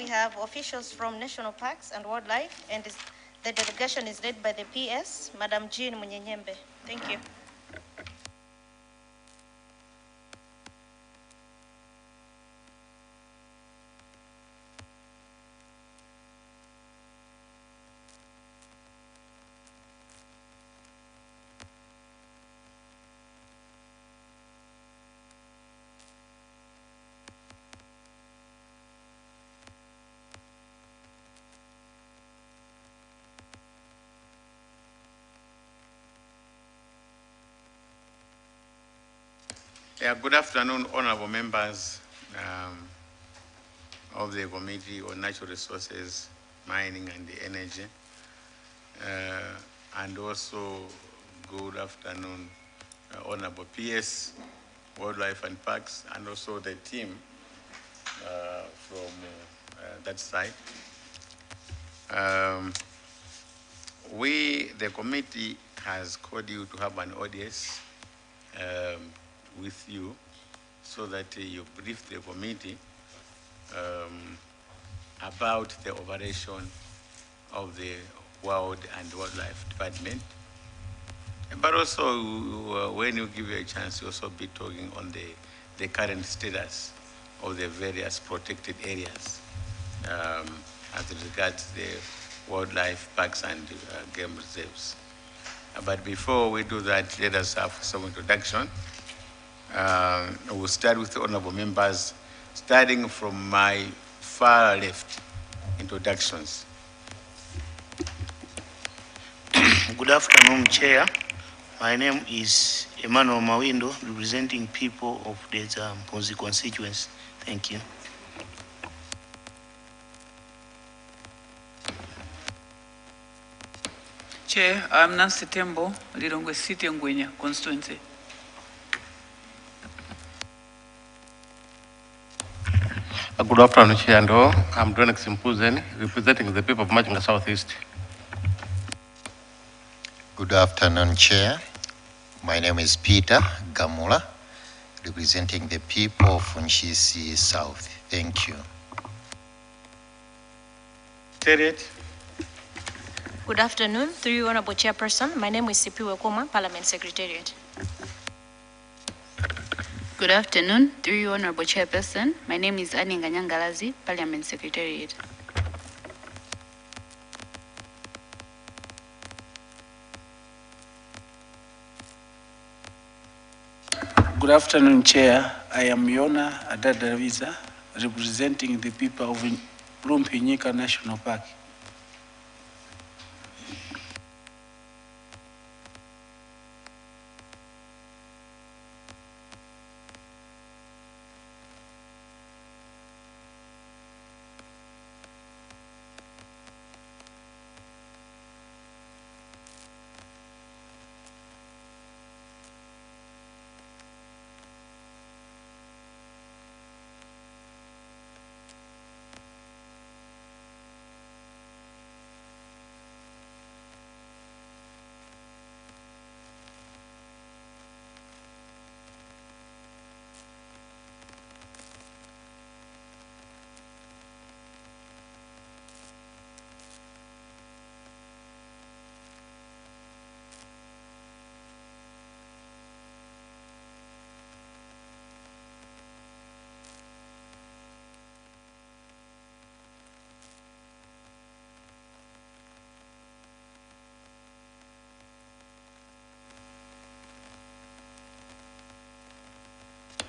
we have officials from National Parks and Wildlife, and the delegation is led by the PS, Madam Jean Munyenyembe. Thank you. Yeah, good afternoon, honorable members of the Committee on Natural Resources, Mining and Energy. And also good afternoon, honorable PS, Wildlife and Parks, and also the team from that side. The committee has called you to have an audience with you so that you brief the committee about the operation of the Wild and Wildlife Department. But also, when you give you a chance, you also be talking on the current status of the various protected areas as regards the wildlife parks and game reserves. But before we do that, let us have some introduction. We'll start with the honorable members, starting from my far left. Introductions. Good afternoon, Chair. My name is Emmanuel Mawindo, representing people of the Mponzi constituency. Thank you. Chair, I'm Nancy Tembo, Lilongwe City Ngwenya constituency. Good afternoon, Chair and all. I'm Dronex Mpuzen, representing the people of Machinga Southeast. Good afternoon, Chair. My name is Peter Gamula, representing the people of Nchisi South. Thank you. Good afternoon, through you, Honorable Chairperson. My name is Sipiwe Koma, Parliament Secretariat. Good afternoon, through you, Honorable Chairperson. My name is Annie Nganyangalazi, Parliament Secretariat. Good afternoon, Chair. I am Yona Adadaraviza, representing the people of Rumpinyika National Park.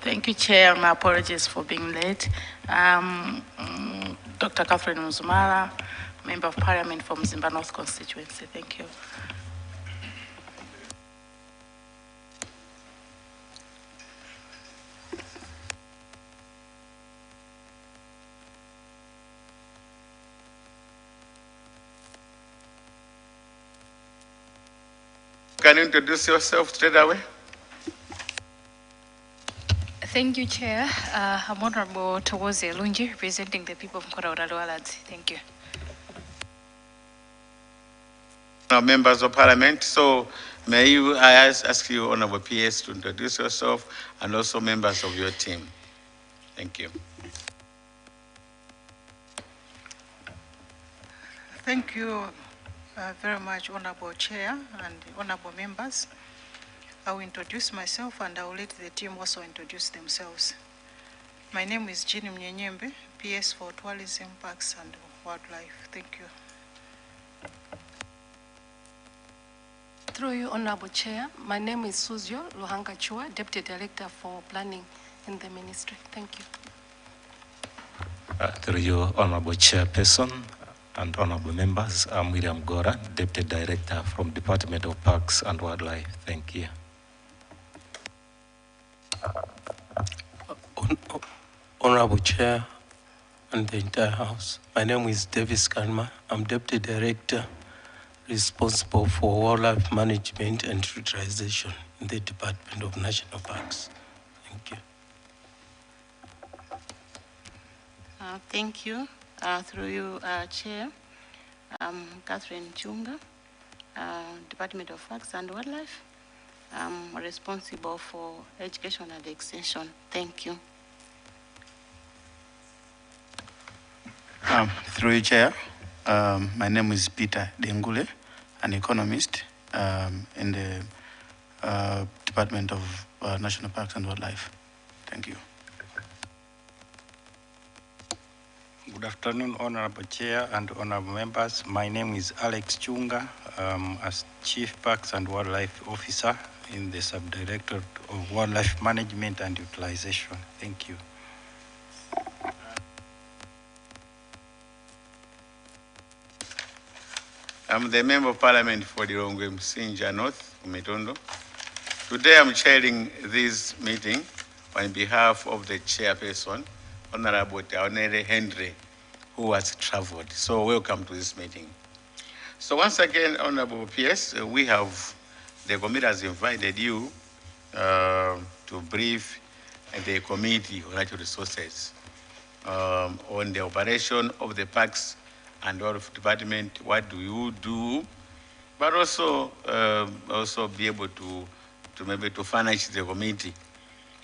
Thank you, Chair. My apologies for being late. Dr. Catherine Muzumara, Member of Parliament from Zimba North constituency. Thank you. Can you introduce yourself straight away? Thank you, Chair. I'm Honorable Towoze Lunji, representing the people of Mkorauralualadzi. Thank you. Now, members of Parliament, so I ask you, Honorable PS, to introduce yourself and also members of your team. Thank you. Thank you very much, Honorable Chair and Honorable members. I will introduce myself and I will let the team also introduce themselves. My name is Jean Mnyenyembe, PS for Tourism, Parks and Wildlife. Thank you. Through you, Honorable Chair, my name is Suzio Luhanga Chua, Deputy Director for Planning in the Ministry. Thank you. Through you, Honorable Chairperson and Honorable members, I'm William Gora, Deputy Director from Department of Parks and Wildlife. Thank you. Honorable Chair and the entire House, my name is Davis Kanma. I'm Deputy Director responsible for wildlife management and utilization in the Department of National Parks. Thank you. Thank you. Through you, Chair, I'm Catherine Chunga, Department of Parks and Wildlife. I'm responsible for education and extension. Thank you. Through you, Chair, my name is Peter Dengule, an economist in the Department of National Parks and Wildlife. Thank you. Good afternoon, Honorable Chair and Honorable members. My name is Alex Chunga, as Chief Parks and Wildlife Officer in the Subdirectorate of Wildlife Management and Utilization. Thank you. I'm the Member of Parliament for the Lilongwe Msinja North, Umetondo. Today I'm chairing this meeting on behalf of the chairperson, Honorable Taonere Henry, who has traveled. So welcome to this meeting. So once again, Honorable PS, the committee has invited you to brief the Committee on Natural Resources on the operation of the Parks and Wildlife Department. What do you do? But also be able to maybe to furnish the committee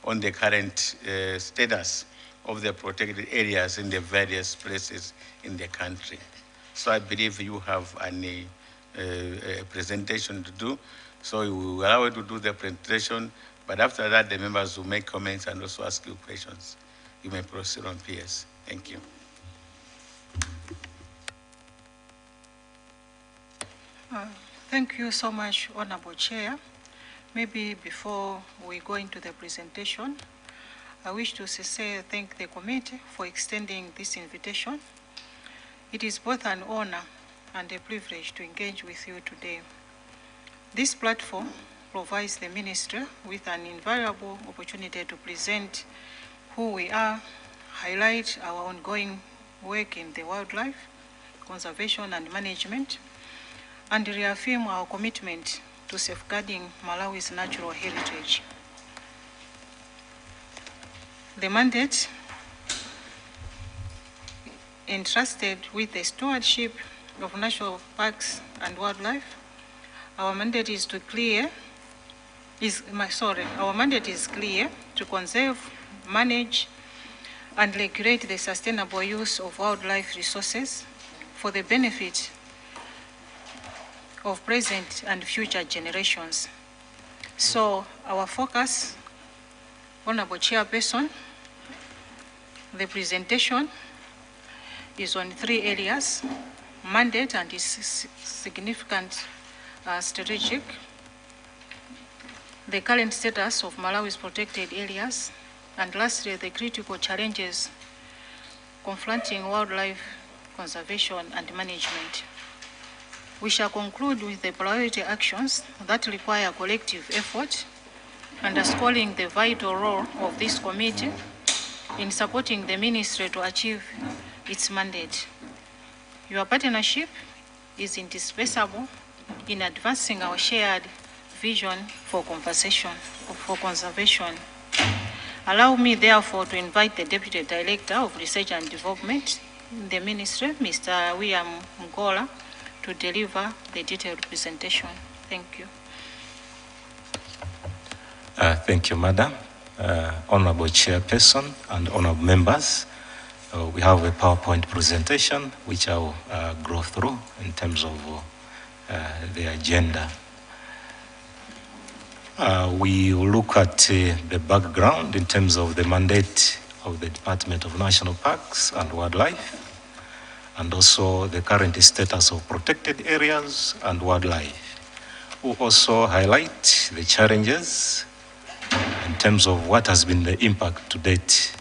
on the current status of the protected areas in the various places in the country. So I believe you have a presentation to do. So we will allow you to do the presentation, but after that, the members will make comments and also ask you questions. You may proceed on PS. Thank you. Thank you so much, Honorable Chair. Maybe before we go into the presentation, I wish to sincerely thank the committee for extending this invitation. It is both an honor and a privilege to engage with you today. This platform provides the Ministry with an invaluable opportunity to present who we are, highlight our ongoing work in the wildlife, conservation and management, and reaffirm our commitment to safeguarding Malawi's natural heritage. The mandate entrusted with the stewardship of national parks and wildlife, our mandate is clear to conserve, manage, and regulate the sustainable use of wildlife resources for the benefit of present and future generations. So our focus, Honorable Chairperson, the presentation is on 3 areas: mandate and its significant strategic, the current status of Malawi's protected areas, and lastly, the critical challenges confronting wildlife conservation and management. We shall conclude with the priority actions that require collective effort, underscoring the vital role of this committee in supporting the ministry to achieve its mandate. Your partnership is indispensable in advancing our shared vision for conservation. Allow me, therefore, to invite the Deputy Director of Research and Development in the Ministry, Mr. William Ngola, to deliver the detailed presentation. Thank you. Thank you, Madam. Honorable Chairperson and honorable members, We have a PowerPoint presentation, which I'll go through in terms of the agenda. We will look at the background in terms of the mandate of the Department of National Parks and Wildlife, and also the current status of protected areas and wildlife. We'll also highlight the challenges in terms of what has been the impact to date.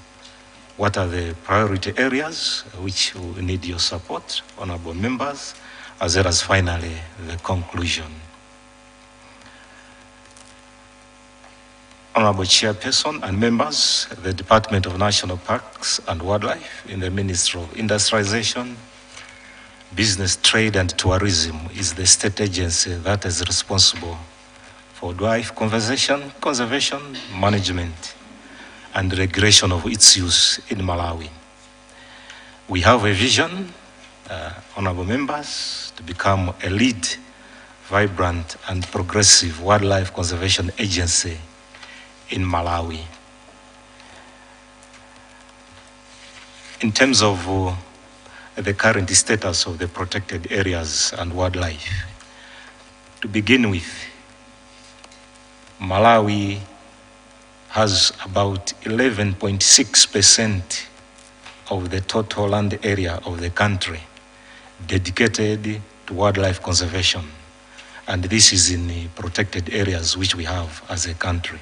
What are the priority areas which will need your support, honorable members, as well as finally the conclusion. Honorable Chairperson and members, the Department of National Parks and Wildlife in the Ministry of Industrialization, Business, Trade and Tourism is the state agency that is responsible for wildlife conservation, management, and regulation of its use in Malawi. We have a vision, honorable members, to become a lead, vibrant, and progressive wildlife conservation agency in Malawi. In terms of the current status of the protected areas and wildlife, to begin with, Malawi has about 11.6% of the total land area of the country dedicated to wildlife conservation. And this is in the protected areas which we have as a country.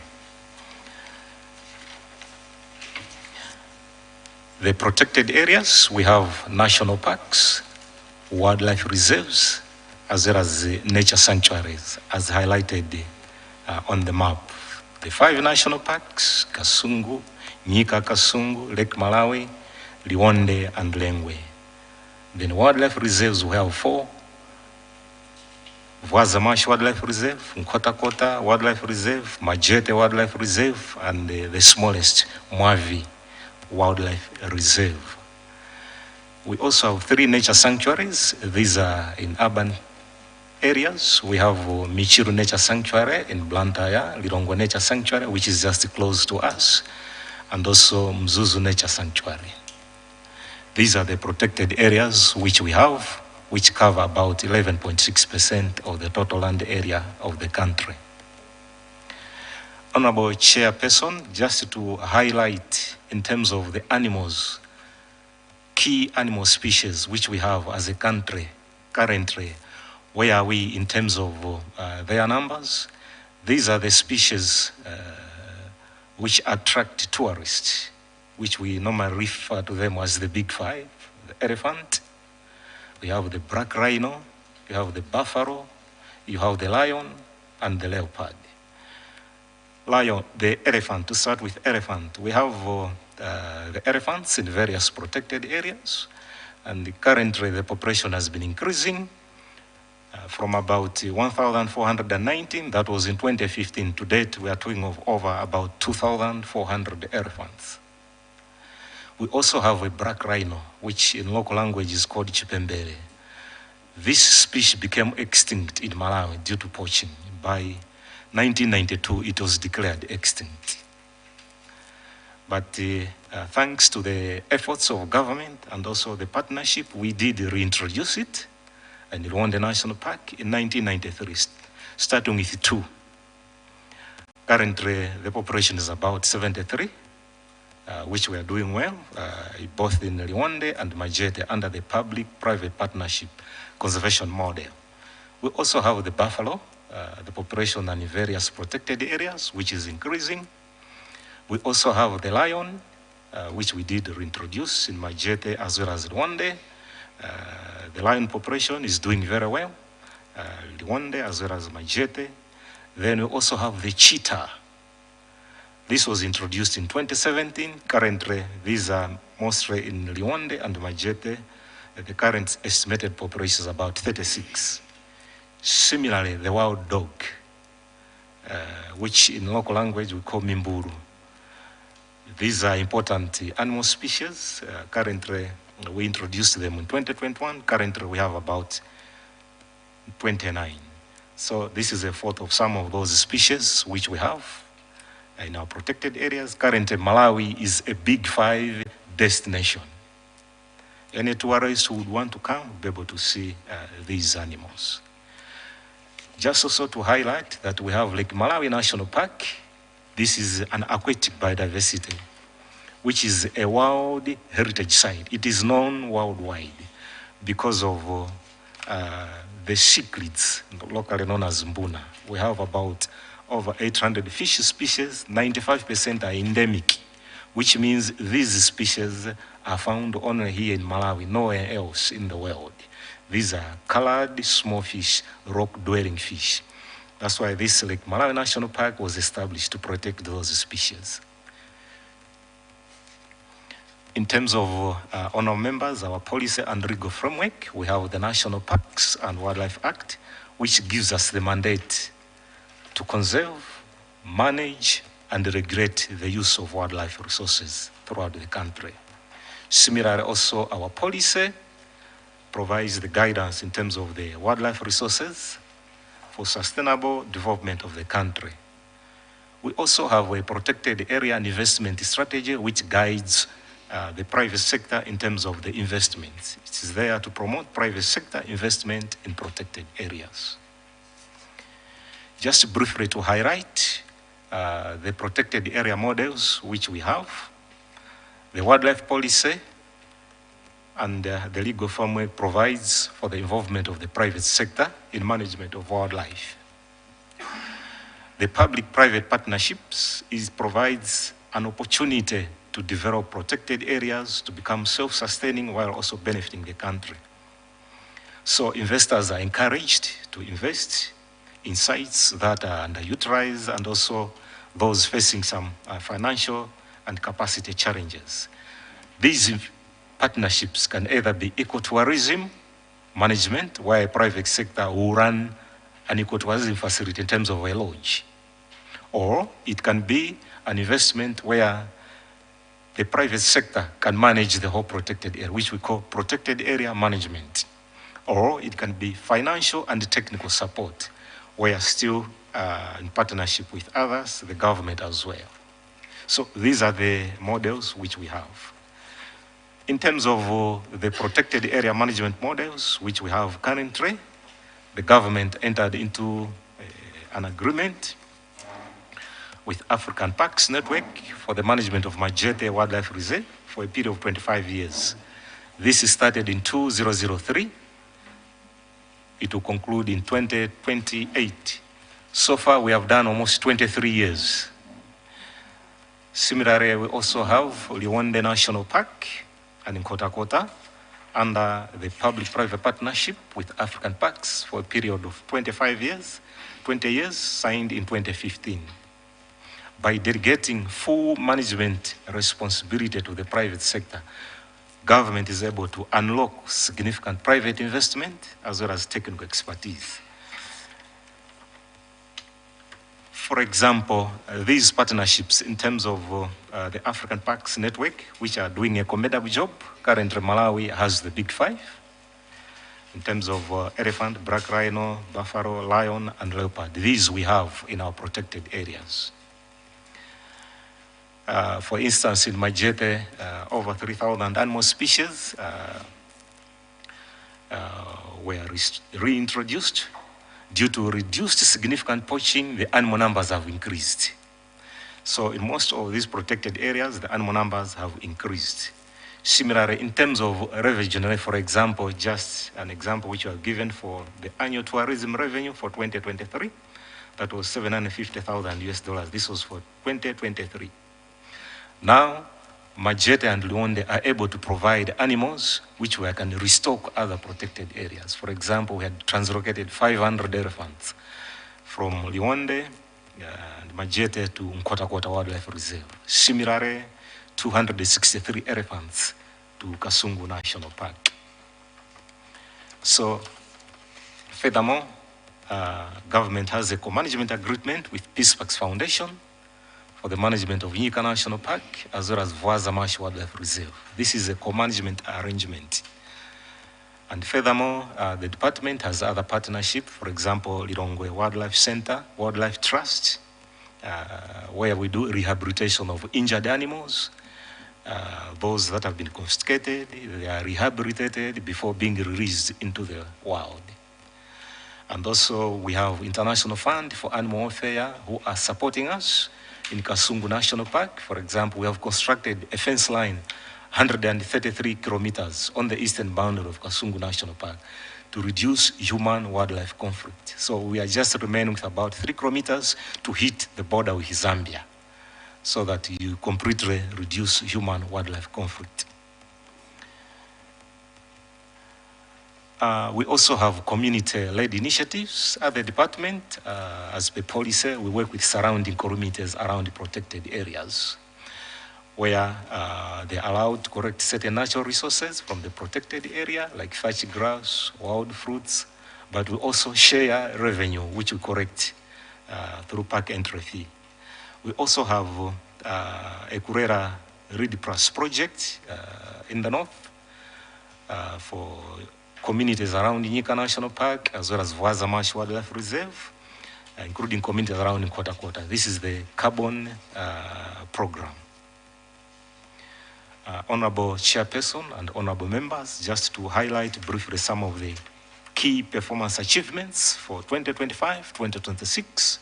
The protected areas, we have national parks, wildlife reserves, as well as nature sanctuaries, as highlighted on the map. The 5 national parks, Kasungu, Nyika Kasungu, Lake Malawi, Liwonde, and Lengwe. Then wildlife reserves, we have 4. Vwazamash Wildlife Reserve, Nkota Wildlife Reserve, Majete Wildlife Reserve, and the smallest, Mwavi Wildlife Reserve. We also have 3 nature sanctuaries. These are in urban areas. We have Michiru Nature Sanctuary in Blantyre, Lilongwe Nature Sanctuary, which is just close to us, and also Mzuzu Nature Sanctuary. These are the protected areas which we have, which cover about 11.6% of the total land area of the country. Honorable Chairperson, just to highlight in terms of the animals, key animal species which we have as a country currently, where are we in terms of their numbers? These are the species which attract tourists, which we normally refer to them as the big 5, the elephant, we have the black rhino, you have the buffalo, you have the lion, and the leopard. Lion, the elephant, to start with elephant, we have the elephants in various protected areas, and currently the population has been increasing from about 1,419, that was in 2015, to date we are talking of over about 2,400 elephants. We also have a black rhino, which in local language is called chipembele. This species became extinct in Malawi due to poaching. By 1992, it was declared extinct. But thanks to the efforts of government and also the partnership, we did reintroduce it in Rwanda National Park in 1993, starting with 2. Currently, the population is about 73, which we are doing well, both in Liwonde and Majete under the public-private partnership conservation model. We also have the buffalo, the population in various protected areas, which is increasing. We also have the lion, which we did reintroduce in Majete as well as Liwonde. The lion population is doing very well, Liwonde as well as Majete. Then we also have the cheetah. This was introduced in 2017. Currently, these are mostly in Liwonde and Majete. The current estimated population is about 36. Similarly, the wild dog, which in local language we call mimburu. These are important animal species. Currently, we introduced them in 2021. Currently, we have about 29. So this is a photo of some of those species which we have in our protected areas. Currently, Malawi is a big 5 destination any tourists who would want to come will be able to see these animals. Just also to highlight that we have Lake Malawi National Park. This is an aquatic biodiversity, which is a World Heritage Site. It is known worldwide because of the cichlids, locally known as mbuna. We have about over 800 fish species, 95% are endemic, which means these species are found only here in Malawi, nowhere else in the world. These are colored small fish, rock-dwelling fish. That's why this Lake Malawi National Park was established to protect those species. In terms of honorable members, our policy and legal framework, we have the National Parks and Wildlife Act, which gives us the mandate to conserve, manage, and regulate the use of wildlife resources throughout the country. Similarly, also our policy provides the guidance in terms of the wildlife resources for sustainable development of the country. We also have a protected area and investment strategy which guides the private sector in terms of the investments. It is there to promote private sector investment in protected areas. Just briefly to highlight the protected area models which we have, the wildlife policy and the legal framework provides for the involvement of the private sector in management of wildlife. The public-private partnerships provides an opportunity to develop protected areas to become self-sustaining while also benefiting the country. So investors are encouraged to invest in sites that are underutilized and also those facing some financial and capacity challenges. These partnerships can either be ecotourism management, where a private sector will run an ecotourism facility in terms of a lodge, or it can be an investment where the private sector can manage the whole protected area, which we call protected area management. Or it can be financial and technical support, where still in partnership with others, the government as well. So these are the models which we have. In terms of the protected area management models, which we have currently, the government entered into an agreement with African Parks Network for the management of Majete Wildlife Reserve for a period of 25 years. This started in 2003. It will conclude in 2028. So far, we have done almost 23 years. Similarly, we also have Liwonde National Park and in Kota under the public-private partnership with African Parks for a period of 25 years, 20 years, signed in 2015. By delegating full management responsibility to the private sector, government is able to unlock significant private investment as well as technical expertise. For example, these partnerships in terms of the African Parks Network, which are doing a commendable job. Currently, Malawi has the big five in terms of elephant, black rhino, buffalo, lion, and leopard. These we have in our protected areas. For instance, in Majete, over 3,000 animal species were reintroduced. Due to reduced significant poaching, the animal numbers have increased. So in most of these protected areas, the animal numbers have increased. Similarly, in terms of revenue, for example, just an example which was given for the annual tourism revenue for 2023, that was $750,000. This was for 2023. Now, Majete and Liwonde are able to provide animals which we can restock other protected areas. For example, we had translocated 500 elephants from Liwonde and Majete to Nkota Wildlife Reserve. Similarly, 263 elephants to Kasungu National Park. So, furthermore, government has a co-management agreement with Peace Parks Foundation for the management of Nyika National Park, as well as Vwaza Marsh Wildlife Reserve. This is a co-management arrangement. And furthermore, the department has other partnerships, for example, Lilongwe Wildlife Center, Wildlife Trust, where we do rehabilitation of injured animals, those that have been confiscated, they are rehabilitated before being released into the wild. And also we have International Fund for Animal Welfare who are supporting us in Kasungu National Park. For example, we have constructed a fence line 133 kilometers on the eastern boundary of Kasungu National Park to reduce human-wildlife conflict. So we are just remaining with about 3 kilometers to hit the border with Zambia so that you completely reduce human-wildlife conflict. We also have community-led initiatives at the department. As per policy, we work with surrounding communities around the protected areas where they're allowed to collect certain natural resources from the protected area, like thatch grass, wild fruits, but we also share revenue, which we collect through park entry fee. We also have a Kurera Reed Plus project in the north for communities around Nyika National Park, as well as Vwaza Marsh Wildlife Reserve, including communities around Nkota. This is the carbon program. Honorable Chairperson and honorable members, just to highlight briefly some of the key performance achievements for 2025-2026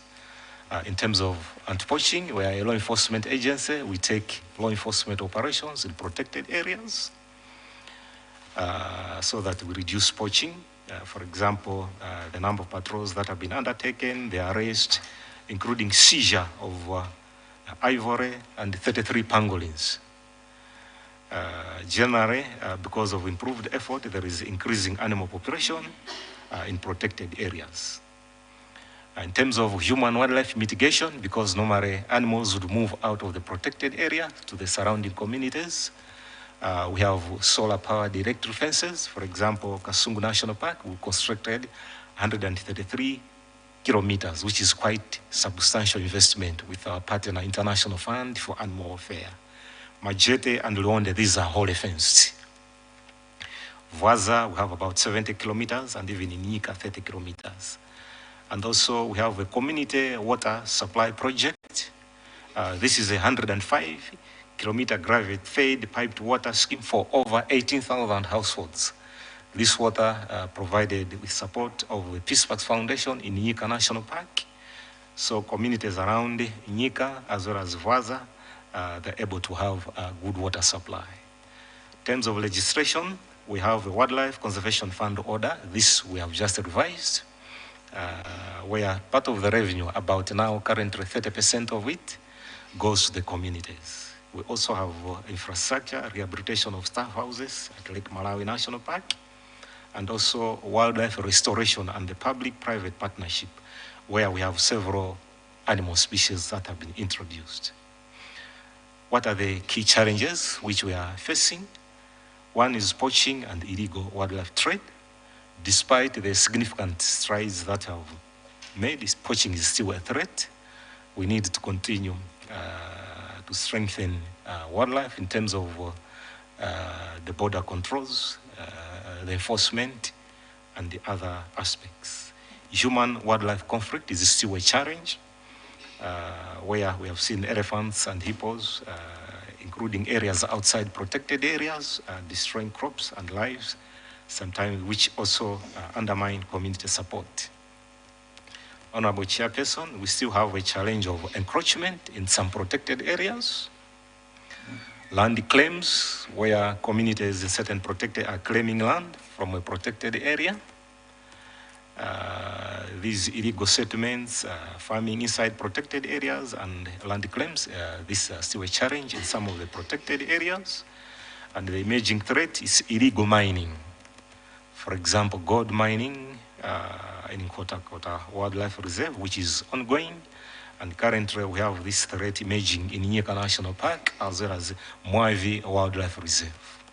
in terms of anti-poaching. We are a law enforcement agency. We take law enforcement operations in protected areas so that we reduce poaching. For example, the number of patrols that have been undertaken, the arrest, including seizure of ivory and 33 pangolins. Generally, because of improved effort, there is increasing animal population in protected areas. In terms of human-wildlife mitigation, because normally animals would move out of the protected area to the surrounding communities, we have solar-powered electric fences. For example, Kasungu National Park, we constructed 133 kilometers, which is quite substantial investment with our partner, International Fund for Animal Welfare. Majete and Luonde, these are wholly fenced. Vwaza, we have about 70 kilometers, and even in Nyika, 30 kilometers. And also, we have a community water supply project. This is a 105-kilometer gravity-fed piped water scheme for over 18,000 households. This water provided with support of the Peace Parks Foundation in Nyika National Park. So communities around Nyika, as well as Vwaza, they're able to have a good water supply. In terms of legislation, we have a Wildlife Conservation Fund order. This we have just revised, where part of the revenue, about now currently 30% of it, goes to the communities. We also have infrastructure, rehabilitation of staff houses at Lake Malawi National Park, and also wildlife restoration and the public-private partnership, where we have several animal species that have been introduced. What are the key challenges which we are facing? One is poaching and illegal wildlife trade. Despite the significant strides that have made, poaching is still a threat. We need to continue to strengthen wildlife in terms of the border controls, the enforcement, and the other aspects. Human-wildlife conflict is still a challenge, where we have seen elephants and hippos, including areas outside protected areas, destroying crops and lives, sometimes which also undermine community support. Honorable Chairperson, we still have a challenge of encroachment in some protected areas. Land claims, where communities in certain protected are claiming land from a protected area. These illegal settlements, farming inside protected areas, and land claims, this is still a challenge in some of the protected areas. And the emerging threat is illegal mining. For example, gold mining in Nkota Wildlife Reserve, which is ongoing. And currently we have this threat emerging in Nyika National Park, as well as Mwavi Wildlife Reserve.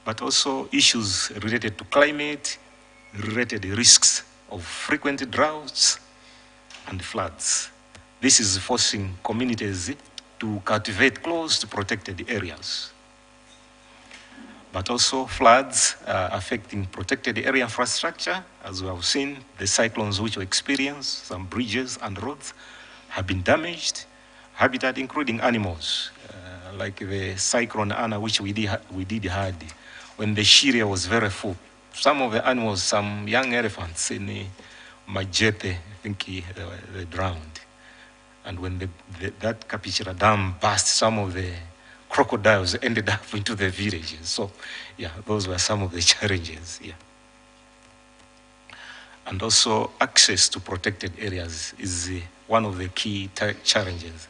But also issues related to climate, related risks of frequent droughts and floods. This is forcing communities to cultivate close to protected areas. But also floods affecting protected area infrastructure. As we have seen, the cyclones which we experienced, some bridges and roads have been damaged, habitat including animals like the cyclone Anna, which we did had, when the Shiria was very full. Some of the animals, some young elephants in Majete, I think they drowned. And when that Kapichira Dam burst, some of the crocodiles ended up into the villages. So, yeah, those were some of the challenges, yeah. And also access to protected areas is one of the key challenges.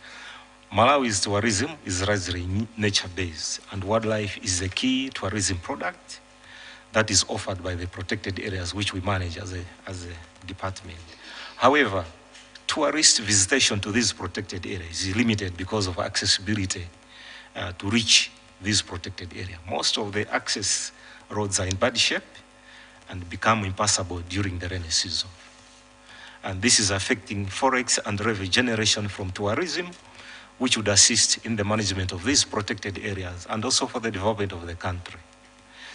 Malawi's tourism is largely nature-based, and wildlife is a key tourism product that is offered by the protected areas which we manage as a department. However, tourist visitation to these protected areas is limited because of accessibility to reach these protected areas. Most of the access roads are in bad shape and become impassable during the rainy season. And this is affecting forex and revenue generation from tourism, which would assist in the management of these protected areas and also for the development of the country.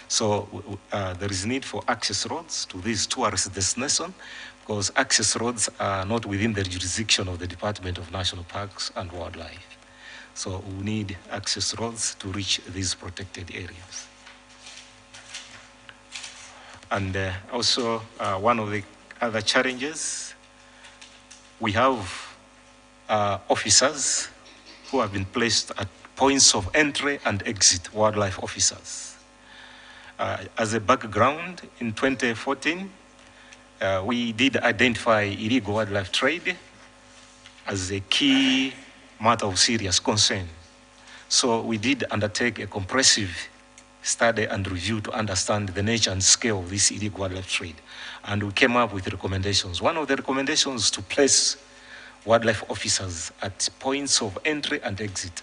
So there is need for access roads to these tourist destinations, because access roads are not within the jurisdiction of the Department of National Parks and Wildlife. So we need access roads to reach these protected areas. And also one of the other challenges, we have officers who have been placed at points of entry and exit, wildlife officers. As a background, in 2014, we did identify illegal wildlife trade as a key matter of serious concern. So we did undertake a comprehensive study and review to understand the nature and scale of this illegal wildlife trade. And we came up with recommendations. One of the recommendations to place wildlife officers at points of entry and exit,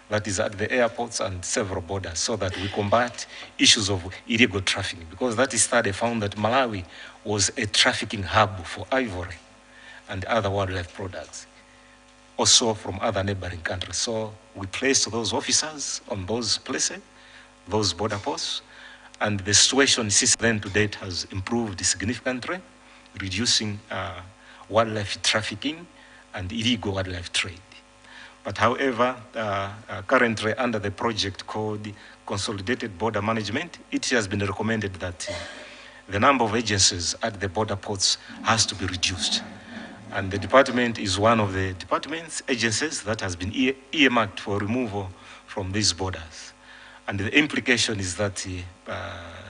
that is at the airports and several borders, so that we combat issues of illegal trafficking. Because that study found that Malawi was a trafficking hub for ivory and other wildlife products, also from other neighboring countries. So we placed those officers on those places, those border posts, and the situation since then to date has improved significantly, reducing wildlife trafficking and illegal wildlife trade. But however, currently under the project called Consolidated Border Management, it has been recommended that the number of agencies at the border ports has to be reduced. And the department is one of the agencies that has been earmarked for removal from these borders. And the implication is that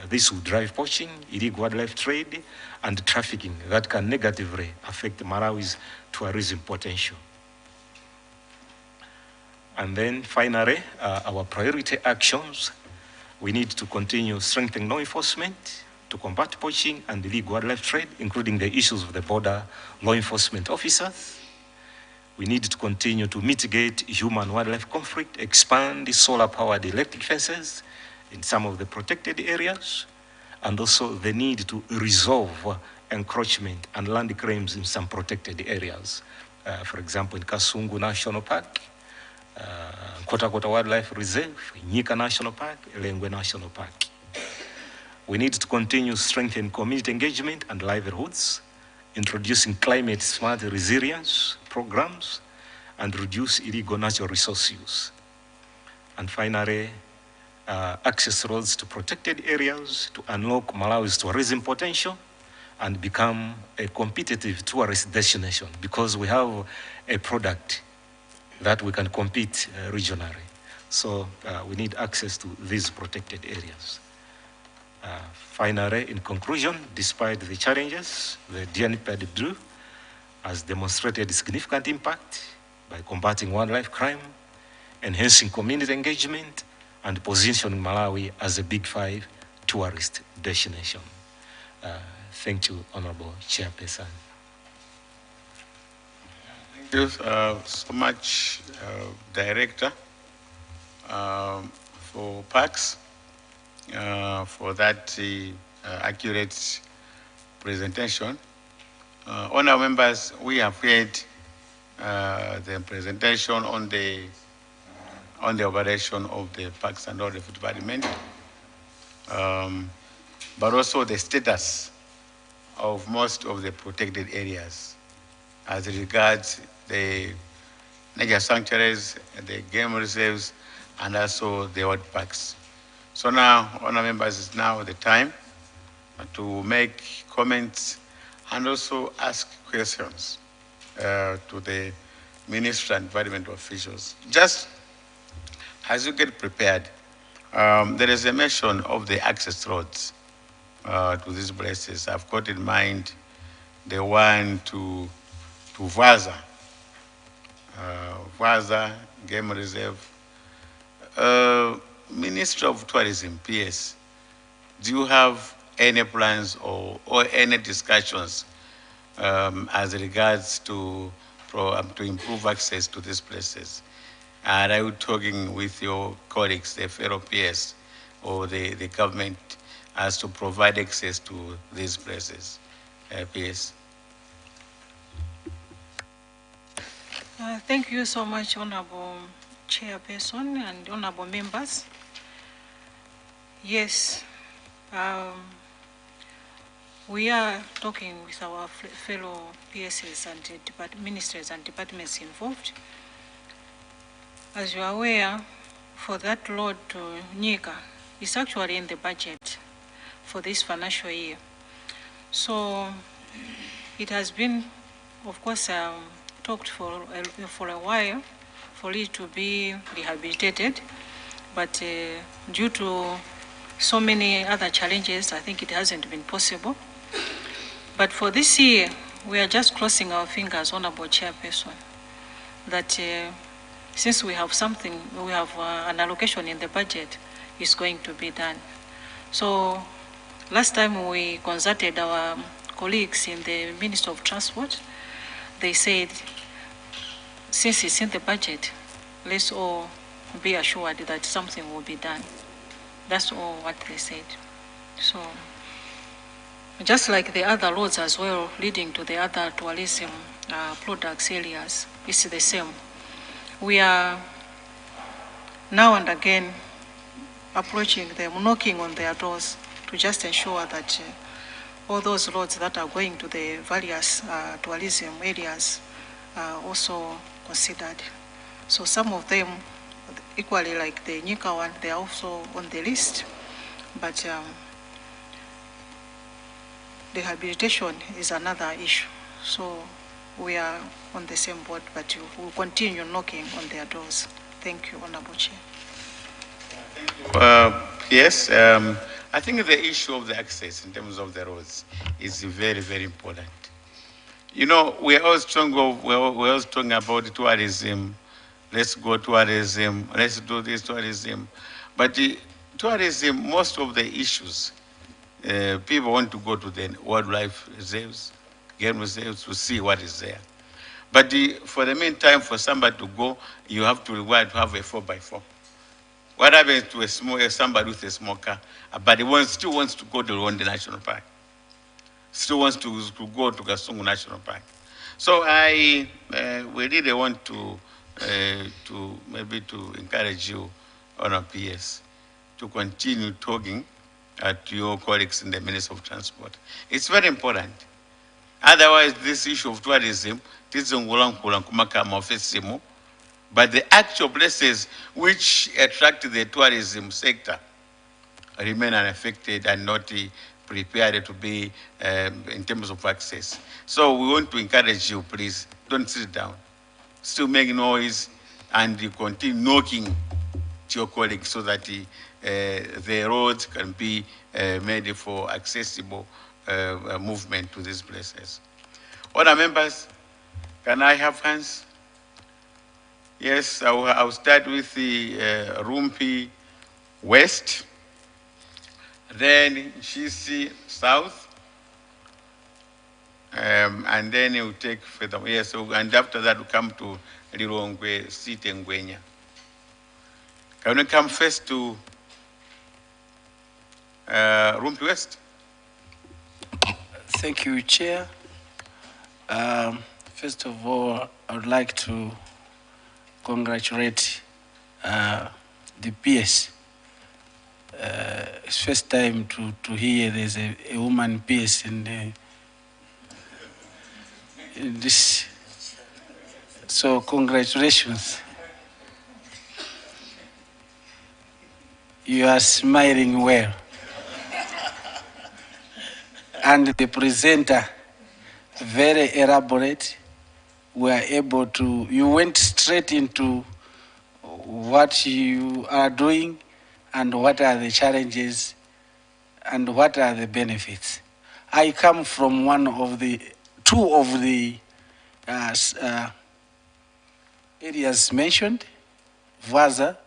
this will drive poaching, illegal wildlife trade, and trafficking that can negatively affect Malawi's tourism potential. And then finally, our priority actions, we need to continue strengthening law enforcement to combat poaching and illegal wildlife trade, including the issues of the border law enforcement officers. We need to continue to mitigate human-wildlife conflict, expand the solar-powered electric fences in some of the protected areas, and also the need to resolve encroachment and land claims in some protected areas. For example, in Kasungu National Park, Kota Wildlife Reserve, Nyika National Park, Lengwe National Park. We need to continue strengthening community engagement and livelihoods, introducing climate-smart resilience programs, and reduce illegal natural resource use. And finally, access roads to protected areas to unlock Malawi's tourism potential and become a competitive tourist destination, because we have a product that we can compete regionally. So we need access to these protected areas. Finally, in conclusion, despite the challenges, the DNPD has demonstrated significant impact by combating wildlife crime, enhancing community engagement, and positioning Malawi as a Big Five tourist destination. Thank you, Honorable Chairperson. Thank you so much, Director, for Parks, for that accurate presentation. Honourable members, we have heard the presentation on the operation of the Parks and Wildlife Department, but also the status of most of the protected areas as regards the nature sanctuaries, the game reserves, and also the ward parks. So now, honourable members, is now the time to make comments and also ask questions to the Minister and Environment officials. Just as you get prepared, there is a mention of the access roads to these places. I've got in mind the one to Vaza, Vaza Game Reserve. Minister of Tourism, PS, do you have any plans or any discussions as regards to improve access to these places? And are you talking with your colleagues, the fellow PS, or the government, as to provide access to these places? PS. Thank you so much, Honorable Chairperson and Honorable members. Yes, we are talking with our fellow PSs and ministers and departments involved. As you are aware, for that road to Nyika, it's actually in the budget for this financial year. So it has been, of course, talked for a while for it to be rehabilitated, but due to so many other challenges, I think it hasn't been possible. But for this year, we are just crossing our fingers, Honorable Chairperson, that since we have an allocation in the budget, it's going to be done. So last time we consulted our colleagues in the Ministry of Transport, they said, since it's in the budget, let's all be assured that something will be done. That's all what they said. So, just like the other roads as well, leading to the other tourism products areas, it's the same. We are now and again approaching them, knocking on their doors to just ensure that all those roads that are going to the various tourism areas are also considered. So some of them, equally like the Nyika one, they are also on the list, but the rehabilitation is another issue. So we are on the same board, but we will continue knocking on their doors. Thank you, Honorable Chair. Yes, I think the issue of the access in terms of the roads is very, very important. You know, we're always talking about tourism. Let's go tourism. Let's do this tourism. But the tourism, most of the issues, people want to go to the wildlife reserves, game reserves, to see what is there. But for the meantime, for somebody to go, you have to have a 4x4. What happens to somebody with a small car, but he still wants to go to Rwanda National Park, still wants to go to Gasungu National Park. So we really want to encourage you on our PS to continue talking to your colleagues in the Ministry of Transport. It's very important. Otherwise, this issue of tourism, but the actual places which attract the tourism sector remain unaffected and not prepared to be in terms of access. So we want to encourage you, please, don't sit down. Still make noise and you continue knocking to your colleagues so that the roads can be made for accessible movement to these places. Other members, can I have hands? Yes, I'll start with the Rumpi West, then Shisi South, and then you take further. Yes, so, and after that we come to Lilongwe, City and Gwenya. Can we come first to Rumpi West? Thank you, Chair. First of all, I would like to congratulate the PS. It's first time to hear there's a woman PS in this. So congratulations. You are smiling well. And the presenter, very elaborate, were able to, you went straight into what you are doing and what are the challenges and what are the benefits. I come from two of the areas mentioned, Vaza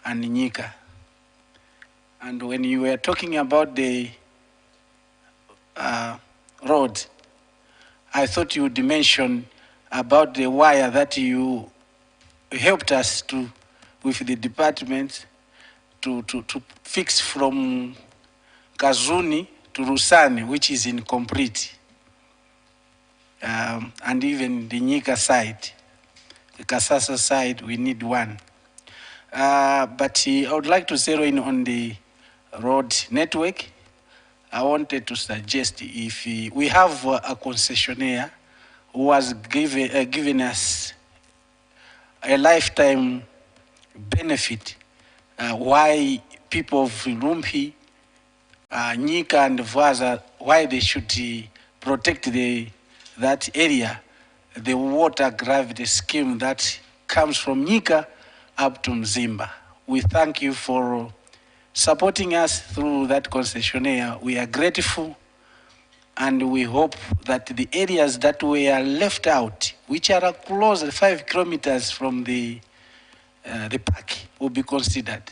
and Nyika. And when you were talking about the road, I thought you would mention about the wire that you helped us to, with the department, to fix from Kazuni to Rusani, which is incomplete. And even the Nyika side, the Kasasa side, we need one. But I would like to zero in on the road network. I wanted to suggest if we have a concessionaire who has given us a lifetime benefit, why people of Lumpi, Nyika and Vaza, why they should protect that area, the water gravity scheme that comes from Nyika up to Mzimba. We thank you for supporting us through that concessionaire. We are grateful, and we hope that the areas that were left out, which are close 5 kilometers from the park, will be considered,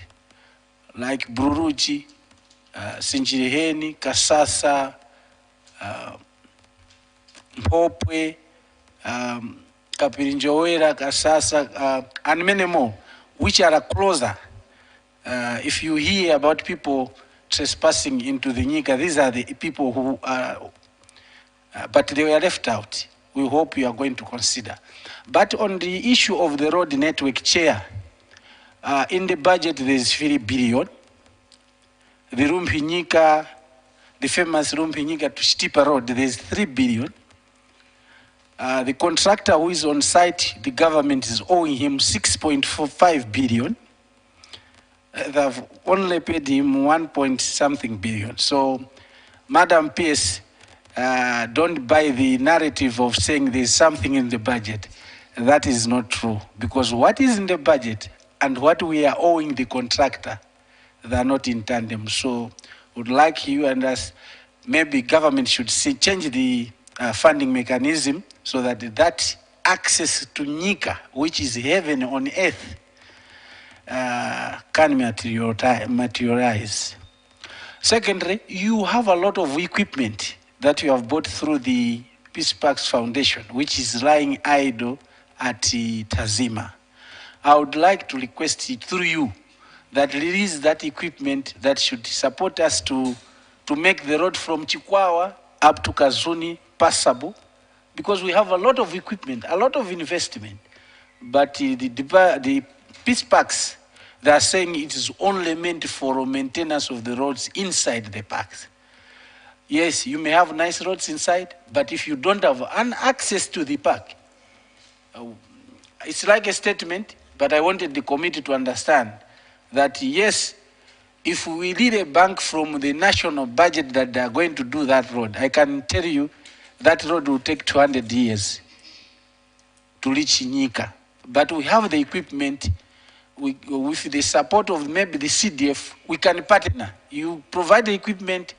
like Buruji, Sinjiriheni, Kasasa, Mpopwe, Kapirinjowera, Kasasa, and many more, which are closer. If you hear about people trespassing into the Nyika, these are the people who are, but they were left out. We hope you are going to consider. But on the issue of the road network, Chair, in the budget there is 3 billion. The Lumpi Nyika, the famous Lumpi Nyika to Stipa Road, there is 3 billion. The contractor who is on site, the government is owing him 6.45 billion. They've only paid him 1 point something billion. So, Madam PS, don't buy the narrative of saying there's something in the budget. That is not true, because what is in the budget and what we are owing the contractor, they are not in tandem. So, would like you and us, maybe government should change the funding mechanism so that that access to Nyika, which is heaven on earth, can materialize. Secondly, you have a lot of equipment that you have bought through the Peace Parks Foundation, which is lying idle at Tazima. I would like to request it through you that release that equipment that should support us to make the road from Chikwawa up to Kazuni passable, because we have a lot of equipment, a lot of investment, but the Peace Parks, they are saying it is only meant for maintenance of the roads inside the parks. Yes, you may have nice roads inside, but if you don't have an access to the park, it's like a statement, but I wanted the committee to understand that yes, if we need a bank from the national budget that they are going to do that road, I can tell you that road will take 200 years to reach Nyika. But we have the equipment. With the support of maybe the CDF, we can partner. You provide the equipment,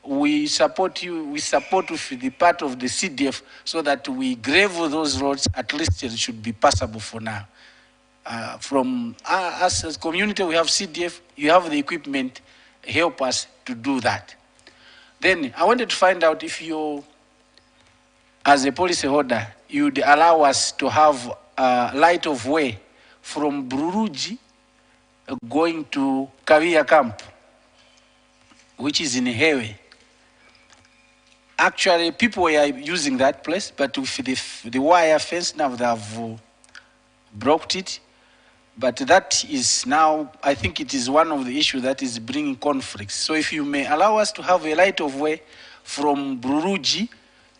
we support you, we support with the part of the CDF so that we gravel those roads, at least it should be passable for now. From us as community, we have CDF, you have the equipment, help us to do that. Then I wanted to find out if you, as a policy holder, you'd allow us to have a light of way from Buruji going to Kavia camp, which is in Hewe. Actually, people were using that place, but with the wire fence now they have blocked it. But that is now, I think it is one of the issues that is bringing conflicts. So if you may allow us to have a light of way from Buruji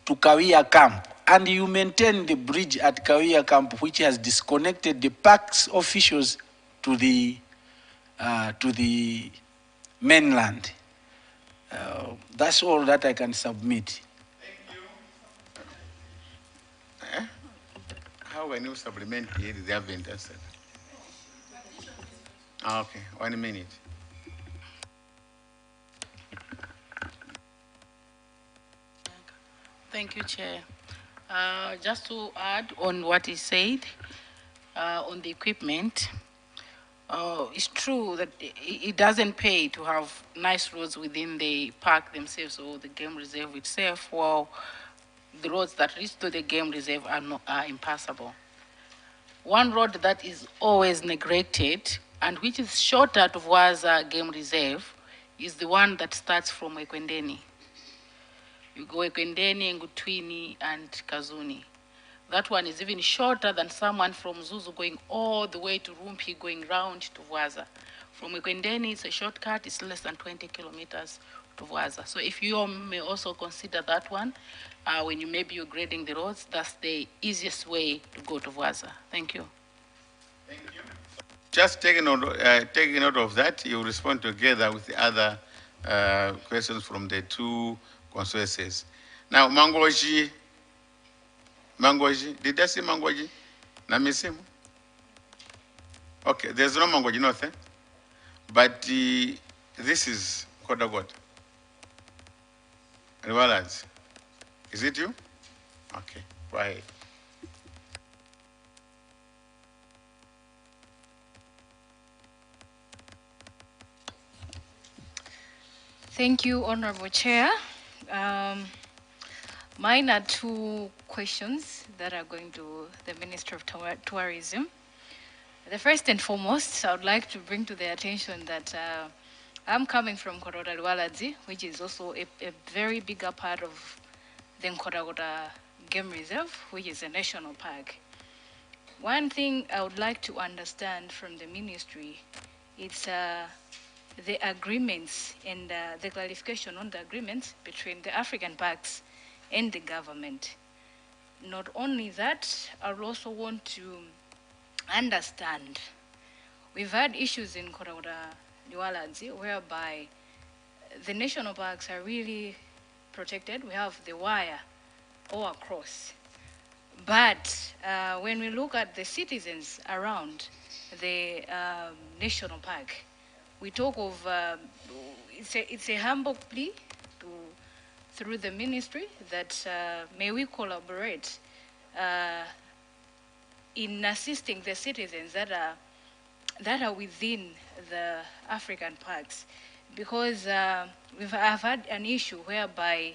to Kawia camp, and you maintain the bridge at Kawia camp, which has disconnected the parks officials to the to the mainland. That's all that I can submit. How can you supplement here? They haven't answered. Okay, 1 minute. Thank you, Chair. Just to add on what he said on the equipment, it's true that it doesn't pay to have nice roads within the park themselves or the game reserve itself, while the roads that reach to the game reserve are impassable. One road that is always neglected and which is shorter to Waza Game Reserve is the one that starts from Ekwendeni. You go Ekwendeni, Ngutwini, and Kazuni. That one is even shorter than someone from Zuzu going all the way to Rumpi, going round to Waza. From Ekwendeni, it's a shortcut, it's less than 20 kilometers to Waza. So if you may also consider that one, when you maybe you're grading the roads, that's the easiest way to go to Waza. Thank you. Thank you. Just taking note of that, you respond together with the other questions from the two constituencies. Now, Mangoji, did I say Mangoji? Namisimu? Okay, there's no Mangoji North, eh? But this is Kodagot. Riwalands. Is it you? Okay, go ahead. Thank you, Honorable Chair. Mine are two questions that are going to the Minister of Tourism. The first and foremost, I would like to bring to their attention that I'm coming from Nkhorakota Lualadzi, which is also a very bigger part of the Nkhorakota Game Reserve, which is a national park. One thing I would like to understand from the ministry, it's the agreements and the clarification on the agreements between the African parks and the government. Not only that, I would also want to understand, we've had issues in Nkhorakota Lualadzi whereby the national parks are really protected. We have the wire all across. But when we look at the citizens around the national park, we talk of, it's a humble plea through the ministry that may we collaborate in assisting the citizens that are within the African parks, because I've had an issue whereby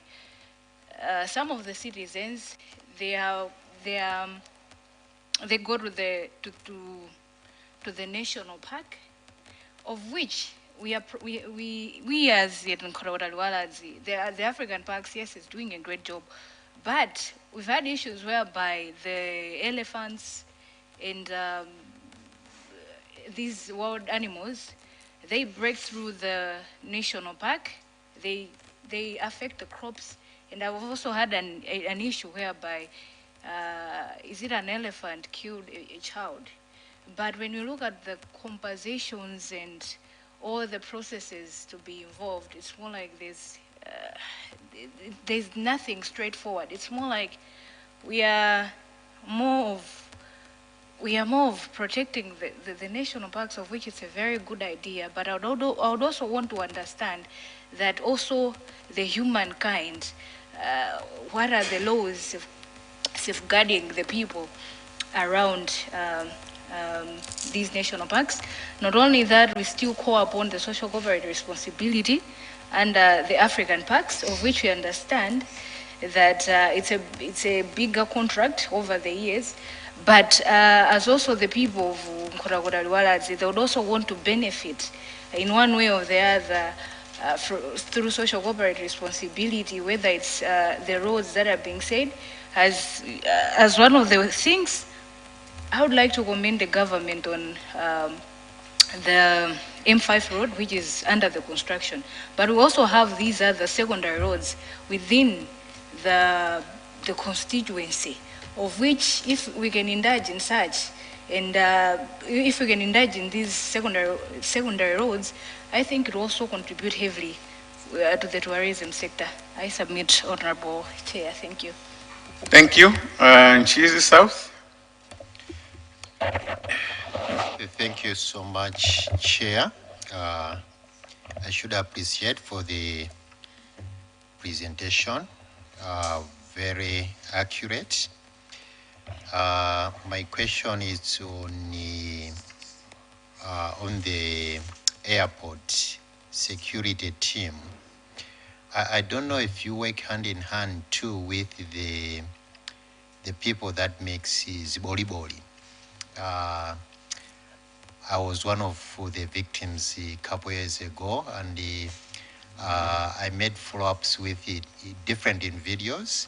some of the citizens they go to the national park, of which we as in Nkhorakota Lualadzi, the African parks, yes, is doing a great job, but we've had issues whereby the elephants and these wild animals, they break through the national park, they affect the crops, and I've also had an issue whereby, is it an elephant killed a child? But when you look at the compensations and all the processes to be involved, it's more like there's nothing straightforward. It's more like we are more of protecting the national parks, of which it's a very good idea. But I would also want to understand that also the humankind, what are the laws safeguarding the people around these national parks. Not only that, we still call upon the social corporate responsibility under the African parks, of which we understand that it's a bigger contract over the years. But as also the people of Nkhorakota Lualadzi, they would also want to benefit in one way or the other through social corporate responsibility, whether it's the roads that are being said. As one of the things, I would like to commend the government on the M5 road, which is under the construction. But we also have these other secondary roads within the constituency, of which, if we can indulge in such, And if we can indulge in these secondary roads, I think it will also contribute heavily to the tourism sector. I submit, Honorable Chair. Thank you. Thank you. Nchisi South. Thank you so much, Chair. I should appreciate for the presentation, very accurate. My question is on the airport security team. I don't know if you work hand in hand too with the people that makes Ziboli. I was one of the victims a couple years ago, and I made follow-ups with different videos.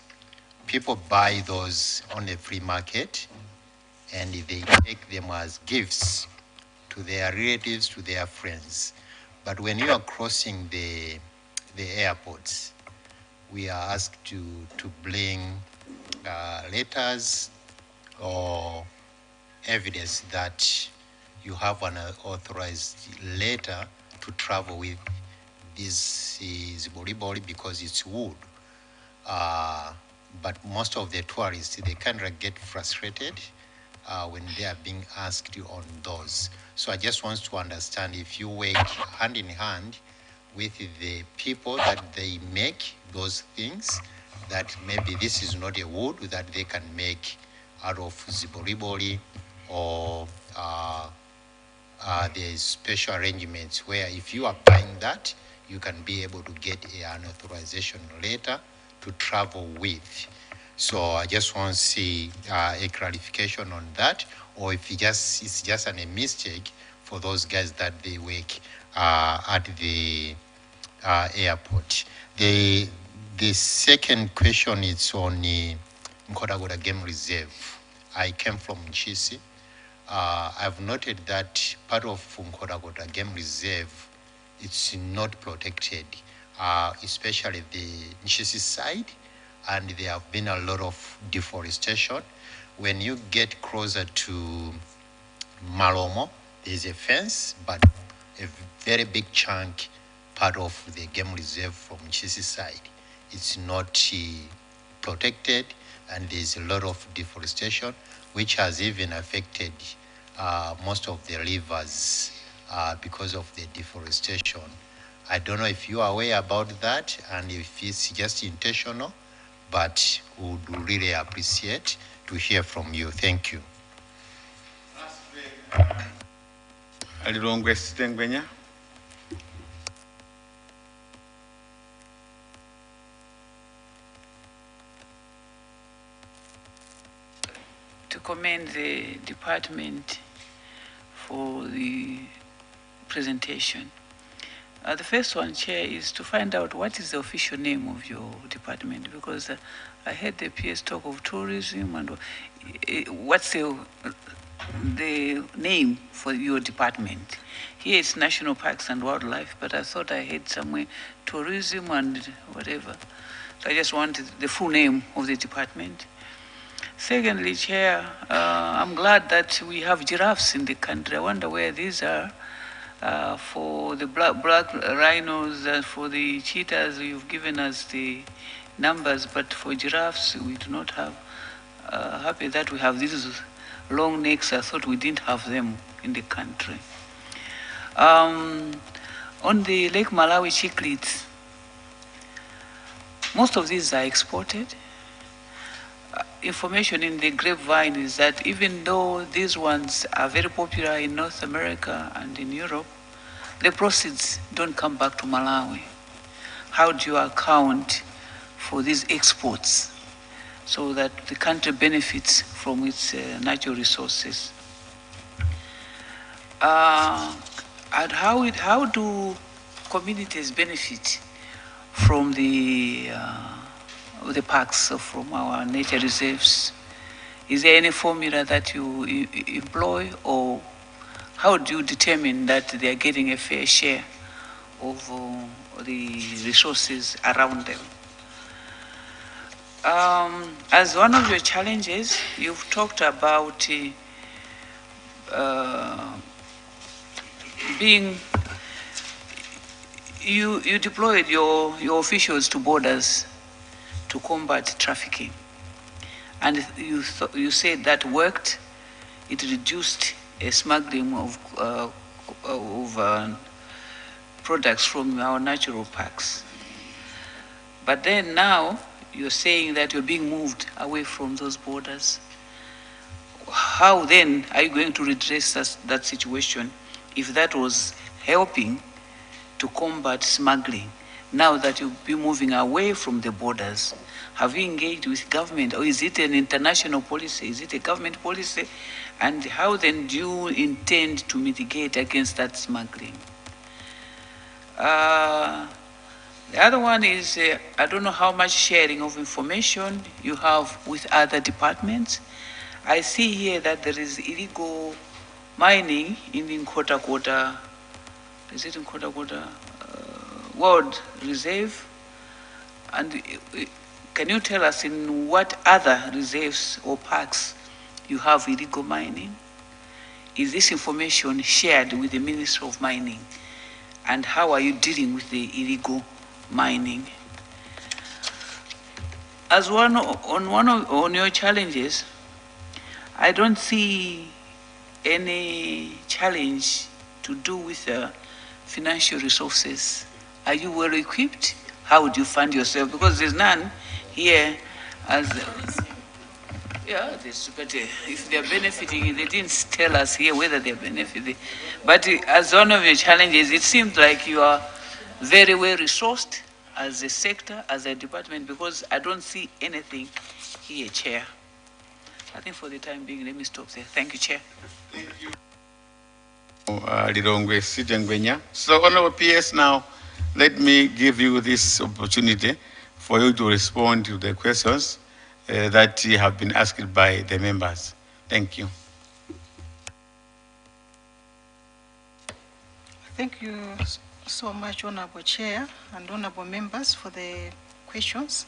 People buy those on the free market, and they take them as gifts to their relatives, to their friends. But when you are crossing the airports, we are asked to bring letters or evidence that you have an authorized letter to travel with this Ziboli because it's wood. But most of the tourists, they kind of get frustrated when they are being asked on those. So I just want to understand if you work hand in hand with the people that they make those things, that maybe this is not a wood that they can make out of Ziboli, or there's special arrangements where if you are buying that, you can be able to get an authorization letter to travel with. So I just want to see a clarification on that, or if it's just a mistake for those guys that they work at the airport. The second question is on the Nkodagoda Game Reserve. I came from Nchisi. I've noted that part of Nkodagoda Game Reserve, it's not protected, especially the Nchisi side, and there have been a lot of deforestation. When you get closer to Malomo, there's a fence, but a very big chunk part of the game reserve from Nchisi side, it's not protected, and there's a lot of deforestation, which has even affected most of the rivers because of the deforestation. I don't know if you are aware about that and if it's just intentional, but would really appreciate to hear from you. Thank you. Alilongwe Sitengwenya. To commend the department for the presentation. The first one, Chair, is to find out what is the official name of your department, because I heard the PS talk of tourism, and what's the name for your department? Here it's National Parks and Wildlife, but I thought I heard somewhere tourism and whatever. So I just wanted the full name of the department. Secondly, Chair, I'm glad that we have giraffes in the country. I wonder where these are. For the black rhinos and for the cheetahs, you've given us the numbers, but for giraffes, we do not have. Happy that we have these long necks. I thought we didn't have them in the country. On the Lake Malawi cichlids, most of these are exported. Information in the grapevine is that even though these ones are very popular in North America and in Europe, the proceeds don't come back to Malawi. How do you account for these exports so that the country benefits from its natural resources? And how do communities benefit from the parks, from our nature reserves? Is there any formula that you employ, or how do you determine that they are getting a fair share of the resources around them? As one of your challenges, you've talked about you deployed your officials to borders to combat trafficking. And you said that worked. It reduced smuggling of products from our natural parks. But then now you're saying that you're being moved away from those borders. How then are you going to redress that situation if that was helping to combat smuggling? Now that you'll be moving away from the borders, have you engaged with government, or is it an international policy? Is it a government policy? And how then do you intend to mitigate against that smuggling? The other one is, I don't know how much sharing of information you have with other departments. I see here that there is illegal mining in Nkota, is it Nkota World Reserve? And can you tell us in what other reserves or parks you have illegal mining? Is this information shared with the Ministry of Mining? And how are you dealing with the illegal mining? As on your challenges, I don't see any challenge to do with financial resources. Are you well equipped? How would you fund yourself? Because there's none here as yeah, but if they're benefiting, they didn't tell us here whether they're benefiting. But as one of your challenges, it seems like you are very well resourced as a sector, as a department, because I don't see anything here, Chair. I think for the time being, let me stop there. Thank you, Chair. Thank you. So, Honorable PS, now let me give you this opportunity for you to respond to the questions that have been asked by the members. Thank you. Thank you so much, Honorable Chair and Honorable members, for the questions.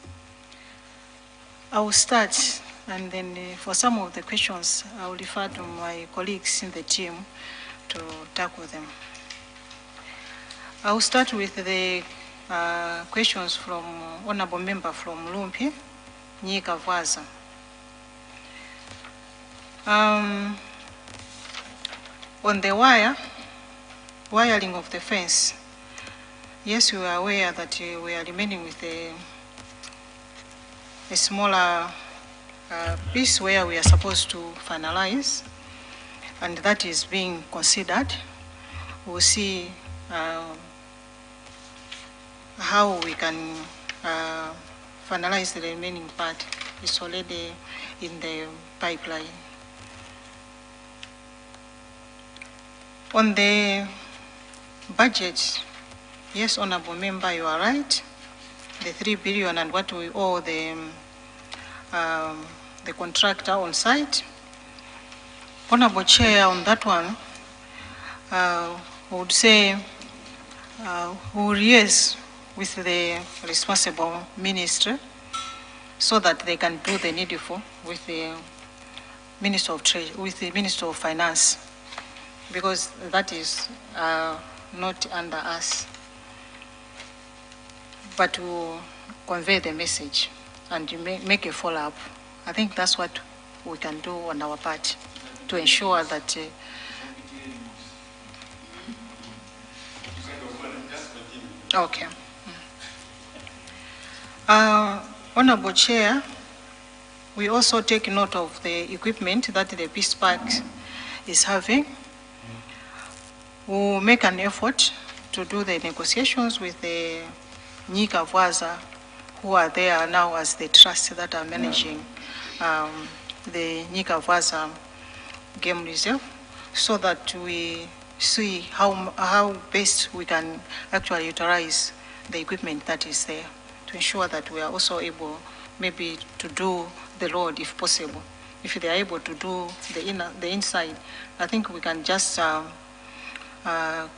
I will start, and then for some of the questions, I will refer to my colleagues in the team to tackle them. I will start with the questions from Honorable Member from Lumpi, Nyika Vaza. On the wiring of the fence, yes, we are aware that we are remaining with a smaller piece where we are supposed to finalize, and that is being considered. We'll see how we can finalize the remaining part. It's already in the pipeline. On the budget, yes, Honorable Member, you are right. The 3 billion and what we owe the contractor on site. Honorable Chair, on that one, would say we will liaise with the responsible ministry so that they can do the needful with the Minister of Trade, with the Minister of Finance, because that is not under us. But to convey the message and to make a follow-up. I think that's what we can do on our part to ensure that okay. Honorable Chair, we also take note of the equipment that the Peace Park is having. We'll make an effort to do the negotiations with the Nyika Vaza, who are there now as the trust that are managing the Nyika Vaza Game Reserve, so that we see how best we can actually utilize the equipment that is there to ensure that we are also able maybe to do the road if possible. If they are able to do the inside, I think we can just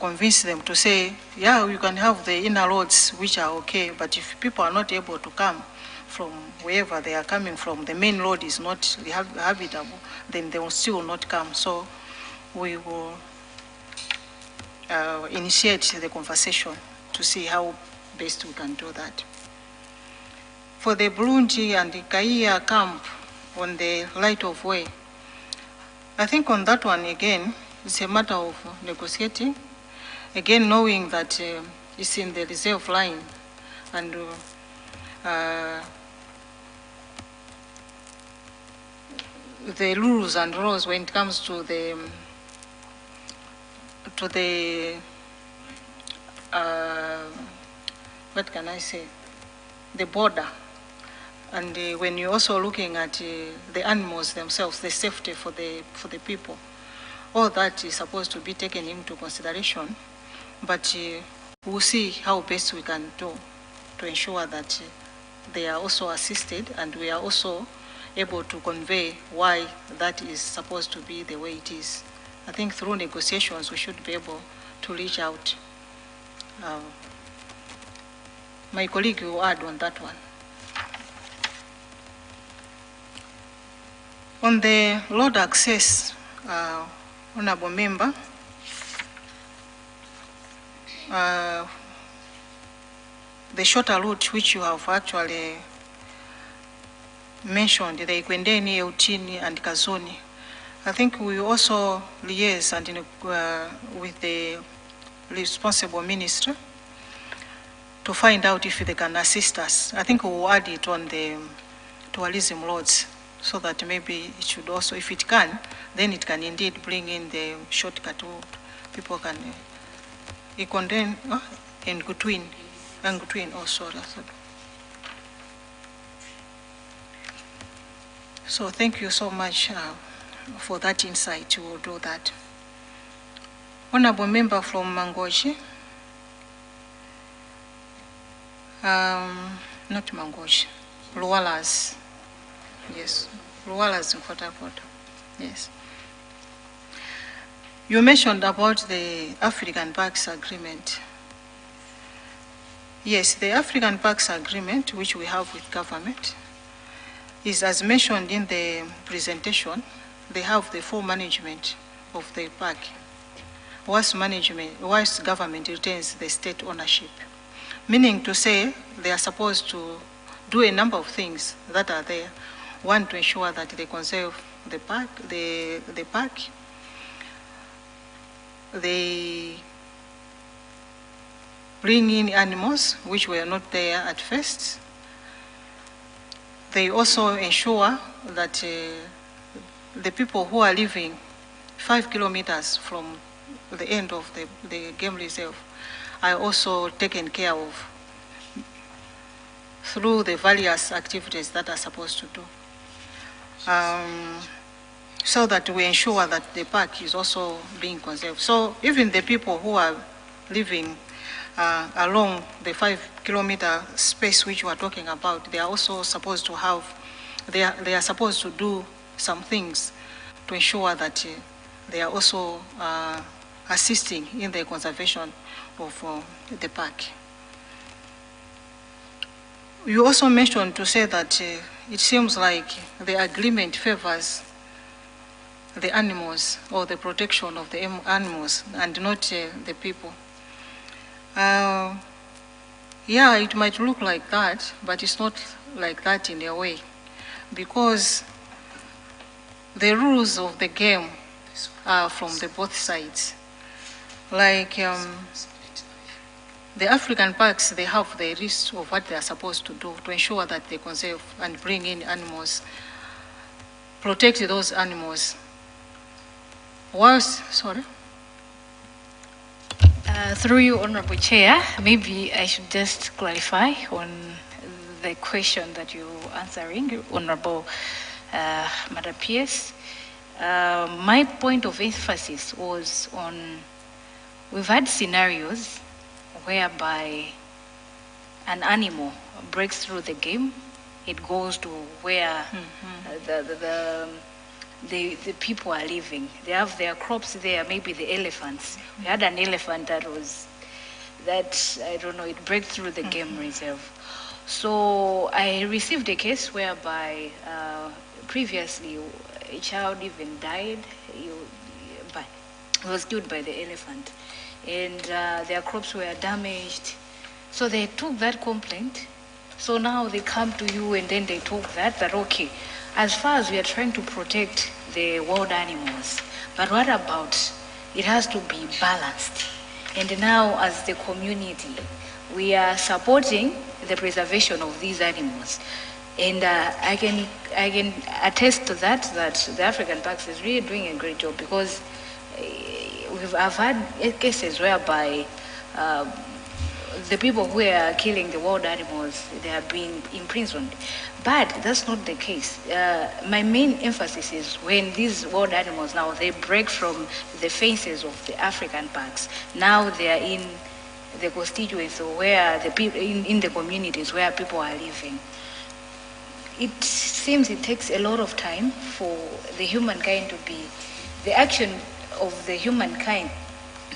convince them to say, yeah, you can have the inner roads which are okay, but if people are not able to come from wherever they are coming from, the main road is not habitable, then they will still not come. So we will initiate the conversation to see how best we can do that. For the Burundi and the Kaiya camp on the right of way, I think on that one again, it's a matter of negotiating, again knowing that it's in the reserve line and the rules and laws when it comes to the what can I say, the border. And when you're also looking at the animals themselves, the safety for the people, all that is supposed to be taken into consideration. But we'll see how best we can do to ensure that they are also assisted, and we are also able to convey why that is supposed to be the way it is. I think through negotiations, we should be able to reach out. My colleague will add on that one. On the road access, Honorable Member, the shorter route which you have actually mentioned, the Ikwendeni, Eutini, and Kazoni, I think we also liaise and with the responsible minister to find out if they can assist us. I think we will add it on the tourism roads, so that maybe it should also, if it can, then it can indeed bring in the shortcut road. People can condemn in between, and between. Oh, sorry. So thank you so much for that insight. You will do that. Honorable Member from Mangochi. Not Mangochi, Lualas. Yes, Lualas in Kotakota. Yes. You mentioned about the African Parks Agreement. Yes, the African Parks Agreement, which we have with government, is as mentioned in the presentation. They have the full management of the park, whilst government retains the state ownership. Meaning to say they are supposed to do a number of things that are there. One, to ensure that they conserve the park, the park. They bring in animals which were not there at first. They also ensure that the people who are living 5 kilometers from the end of the game reserve are also taken care of through the various activities that are supposed to do. So that we ensure that the park is also being conserved. So even the people who are living along the 5 kilometer space which we are talking about, they are also supposed to have, they are supposed to do some things to ensure that they are also assisting in the conservation of the park. You also mentioned to say that it seems like the agreement favors the animals or the protection of the animals and not the people. Yeah, it might look like that, but it's not like that in a way, because the rules of the game are from the both sides. Like the African parks, they have the list of what they are supposed to do to ensure that they conserve and bring in animals, protect those animals. Sorry? Through you, Honorable Chair, maybe I should just clarify on the question that you're answering, Honorable Madam PS. My point of emphasis was on, we've had scenarios whereby an animal breaks through the game, it goes to where the people are living. They have their crops there, maybe the elephants. We had an elephant that I don't know, it broke through the game reserve. So I received a case whereby previously a child even died was killed by the elephant, and their crops were damaged. So they took that complaint. So now they come to you and then they took that okay, as far as we are trying to protect the wild animals, but what about, it has to be balanced. And now as the community, we are supporting the preservation of these animals. And I can attest to that the African Parks is really doing a great job, because I've had cases whereby the people who are killing the wild animals, they have been imprisoned. But that's not the case. My main emphasis is when these wild animals now, they break from the fences of the African parks. Now they are in the constituency where the people, in the communities where people are living. It seems it takes a lot of time for the humankind to be, the action of the humankind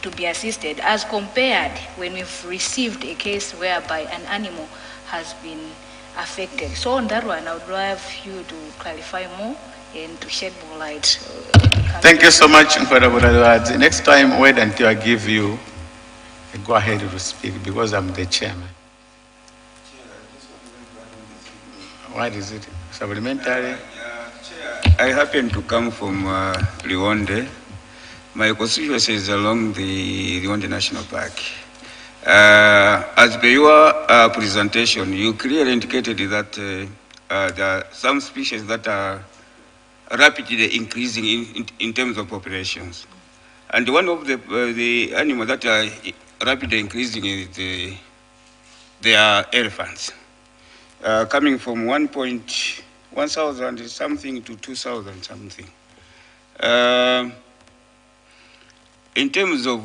to be assisted, as compared when we've received a case whereby an animal has been affected. So on that one, I would love you to clarify more and to shed more light. Thank you so much, Nkwadabura. Next time, wait until I give you a go ahead to speak, because I'm the chairman. What is it? Supplementary? I happen to come from Liwonde. My constituency is along the Liwonde National Park. As per your presentation, you clearly indicated that there are some species that are rapidly increasing in terms of populations. And one of the animals that are rapidly increasing is they are elephants, coming from 1,000 something to 2,000 something. In terms of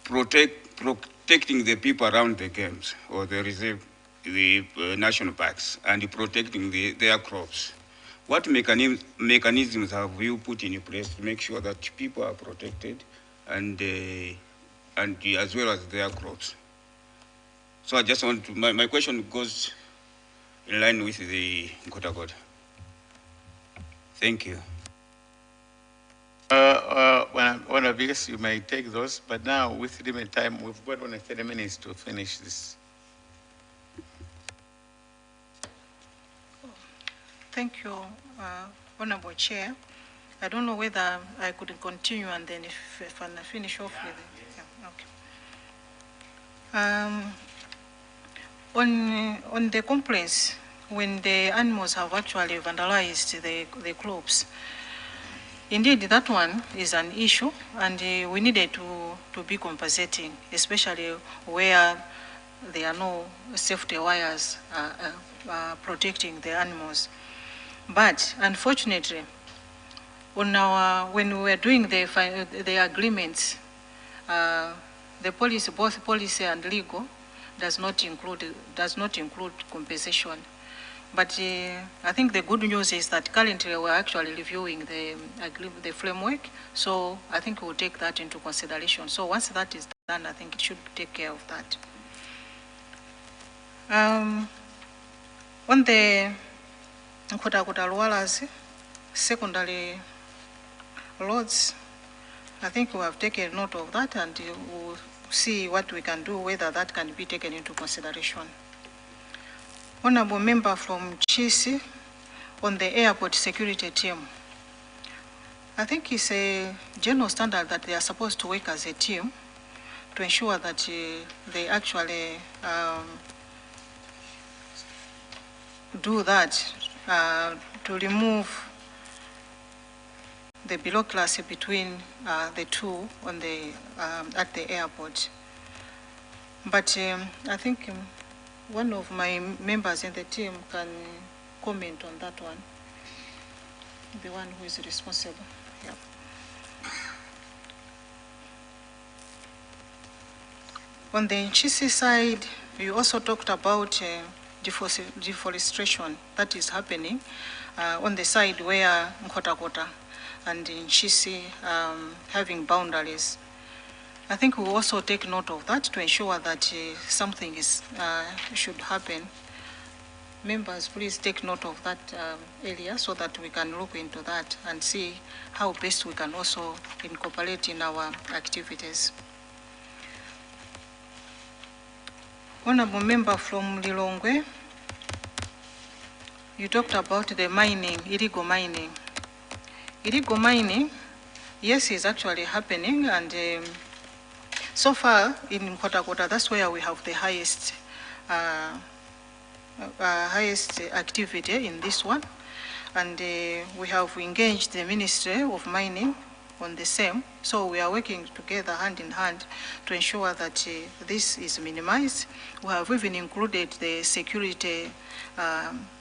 protecting the people around the games or the reserve, the national parks, and protecting their crops, what mechanisms have you put in place to make sure that people are protected and as well as their crops? So I just want to, my question goes in line with the Nkota. Thank you. One of these, you may take those, but now with limited time, we've got only 30 minutes to finish this. Thank you, Honorable Chair. I don't know whether I could continue and then if I finish off with it. Yeah, okay. On the complaints, when the animals have actually vandalized the crops, indeed, that one is an issue, and we needed to be compensating, especially where there are no safety wires protecting the animals. But unfortunately, when we were doing the agreements, the policy, both policy and legal, does not include compensation. But I think the good news is that currently we're actually reviewing the framework, so I think we'll take that into consideration. So once that is done, I think it should take care of that. On the Nkota Luala's secondary roads, I think we have taken note of that, and we'll see what we can do, whether that can be taken into consideration. Honorable member from Chisi on the airport security team. I think it's a general standard that they are supposed to work as a team to ensure that they actually do that to remove the bureaucracy between the two on at the airport. But I think one of my members in the team can comment on that one, the one who is responsible. Yeah. On the Nchisi side, you also talked about deforestation that is happening on the side where Nkota and Nchisi having boundaries. I think we also take note of that to ensure that something should happen members, please take note of that area so that we can look into that and see how best we can also incorporate in our activities. Honorable member from Lilongwe, you talked about the mining, illegal mining. Illegal mining, yes, is actually happening, and so far in Kota, that's where we have the highest activity in this one, and we have engaged the Ministry of Mining on the same. So we are working together hand in hand to ensure that this is minimized. We have even included the security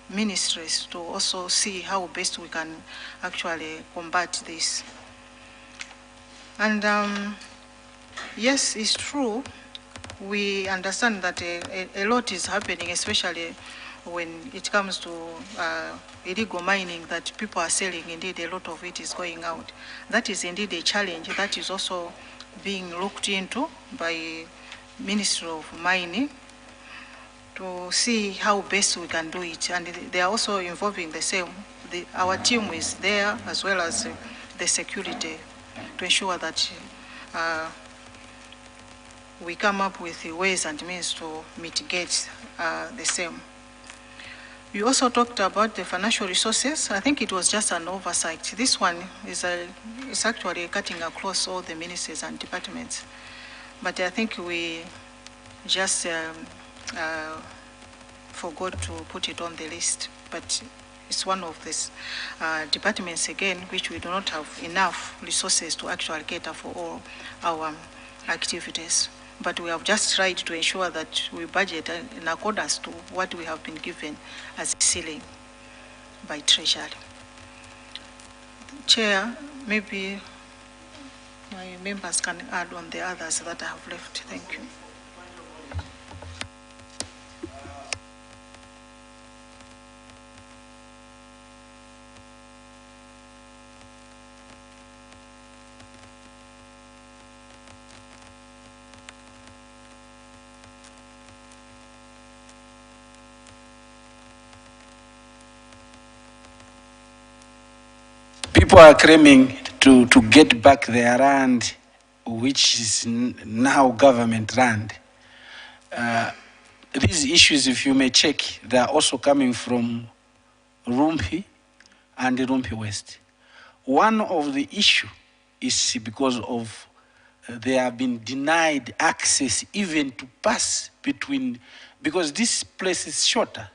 ministries to also see how best we can actually combat this. And yes, it's true. We understand that a lot is happening, especially when it comes to illegal mining, that people are selling. Indeed, a lot of it is going out. That is indeed a challenge that is also being looked into by Ministry of Mining to see how best we can do it. And they are also involving the same. Our team is there as well as the security to ensure that we come up with ways and means to mitigate the same. You also talked about the financial resources. I think it was just an oversight. This one is actually cutting across all the ministries and departments. But I think we just forgot to put it on the list. But it's one of these departments, again, which we do not have enough resources to actually cater for all our activities. But we have just tried to ensure that we budget in accordance to what we have been given as a ceiling by Treasury. Chair, maybe my members can add on the others that I have left. Thank you. People are claiming to get back their land, which is now government land. These issues, if you may check, they are also coming from Rumpi and Rumpi West. One of the issue is because of they have been denied access even to pass between, because this place is shorter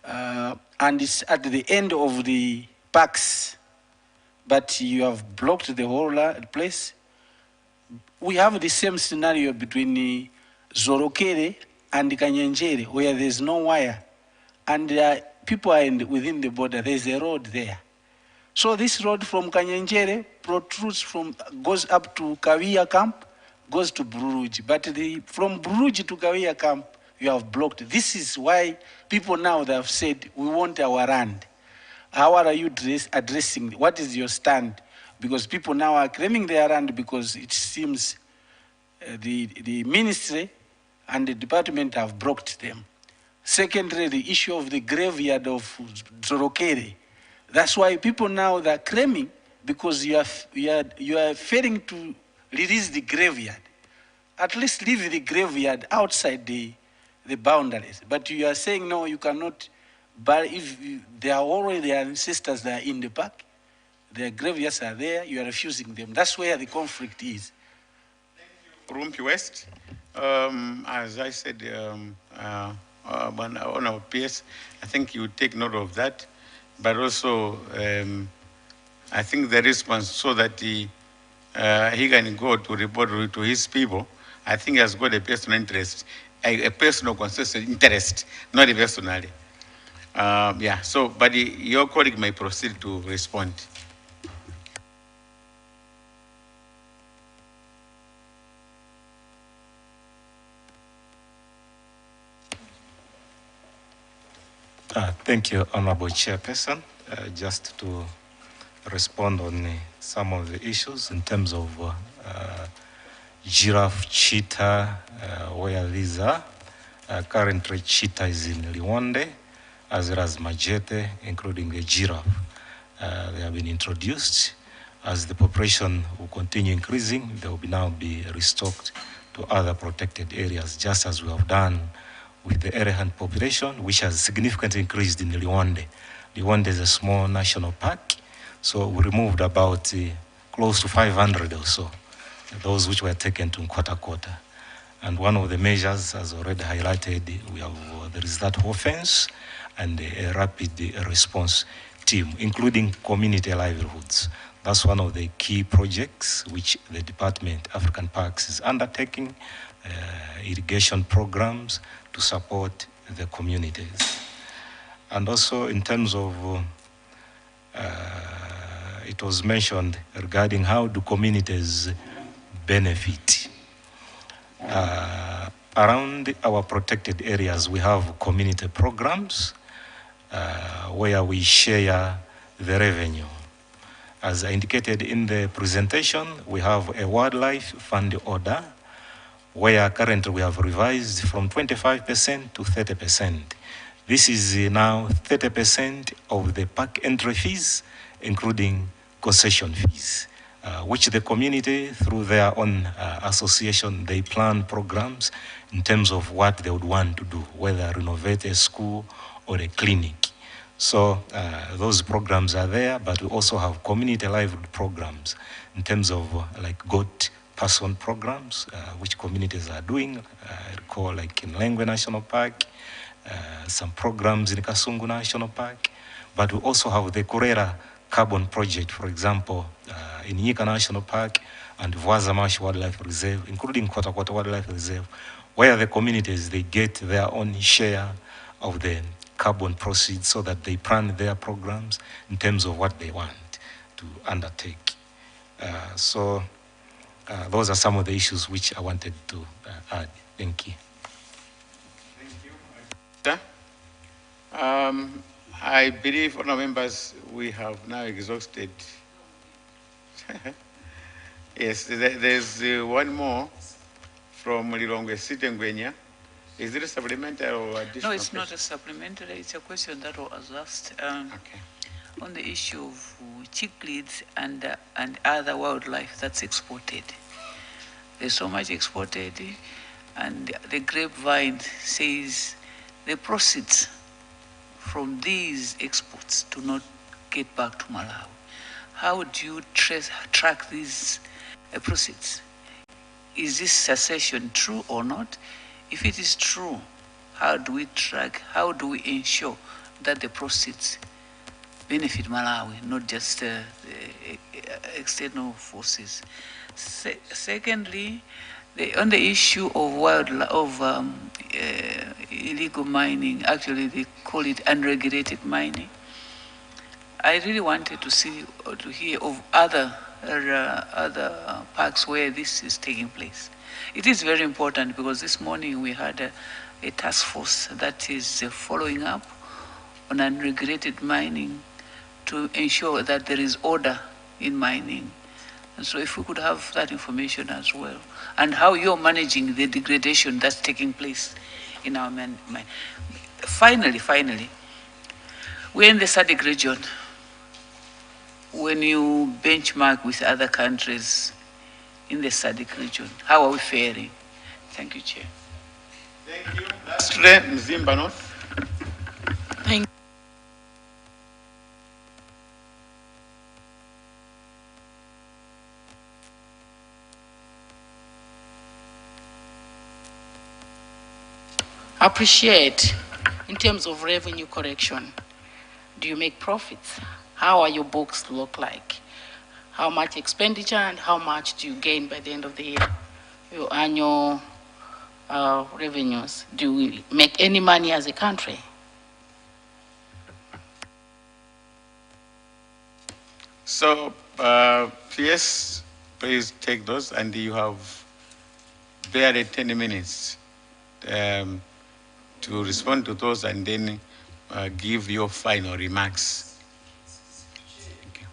and it's at the end of the parks, but you have blocked the whole place. We have the same scenario between Zorokere and Kanyenjere, where there's no wire, and people are within the border. There's a road there. So this road from Kanyenjere protrudes goes up to Kawia camp, goes to Buruji. But from Buruji to Kawia camp, you have blocked. This is why people now they have said, we want our land. How are you addressing, what is your stand? Because people now are claiming their land because it seems the ministry and the department have blocked them. Secondly, the issue of the graveyard of Zorokere. That's why people now they're claiming, because you are failing to release the graveyard. At least leave the graveyard outside the boundaries. But you are saying, no, you cannot. But if they are already their ancestors that are in the park, their graveyards are there, you are refusing them. That's where the conflict is. Rumpi West, as I said, on our PS, I think you take note of that, but also I think the response so that he can go to report to his people, I think he has got a personal interest, a personal consistent interest, not a personality. Yeah, so, but your colleague may proceed to respond. Thank you, Honorable Chairperson. Just to respond on some of the issues in terms of giraffe, cheetah, where these are. Currently, cheetah is in Liwonde, as well as Majete, including a giraffe. They have been introduced. As the population will continue increasing, they will now be restocked to other protected areas, just as we have done with the elephant population, which has significantly increased in Liwonde. Liwonde is a small national park, so we removed about close to 500 or so, those which were taken to Nkota. And one of the measures, as already highlighted, there is that whole fence and a rapid response team, including community livelihoods. That's one of the key projects which the Department, African Parks, is undertaking, irrigation programs to support the communities. And also in terms of, it was mentioned regarding how do communities benefit. Around our protected areas, we have community programs where we share the revenue. As I indicated in the presentation, we have a wildlife fund order where currently we have revised from 25% to 30%. This is now 30% of the park entry fees, including concession fees, which the community, through their own association, they plan programs in terms of what they would want to do, whether renovate a school or a clinic. So those programs are there, but we also have community livelihood programs in terms of like goat person programs, which communities are doing. I recall like in Lengwe National Park, some programs in Kasungu National Park, but we also have the Kurera Carbon Project, for example, in Yika National Park and Vwazamash Wildlife Reserve, including Kota Wildlife Reserve, where the communities, they get their own share of the carbon proceeds so that they plan their programs in terms of what they want to undertake. So those are some of the issues which I wanted to add. Thank you. Thank you. I believe, honourable members, we have now exhausted. Yes, there's one more from Lilongwe Sitengwenya. Is it a supplementary or additional? No, it's not a supplementary. It's a question that was asked on the issue of cichlids and other wildlife that's exported. There's so much exported, and the grapevine says the proceeds from these exports do not get back to Malawi. How do you track these proceeds? Is this cessation true or not? If it is true, how do we track, how do we ensure that the proceeds benefit Malawi, not just external forces? Secondly, on the issue of illegal mining, actually they call it unregulated mining. I really wanted to see or to hear of other parks where this is taking place. It is very important because this morning we had a task force that is following up on unregulated mining to ensure that there is order in mining. And so if we could have that information as well, and how you're managing the degradation that's taking place in our mine. Finally, we're in the SADC region. When you benchmark with other countries in the SADC region, how are we faring? Thank you, Chair. Thank you. Lastly, Mzimba North. Thank you. Appreciate in terms of revenue correction. Do you make profits? How are your books look like? How much expenditure and how much do you gain by the end of the year? Your annual revenues. Do we make any money as a country? So, yes, please take those, and you have barely 10 minutes to respond to those and then give your final remarks. Thank you.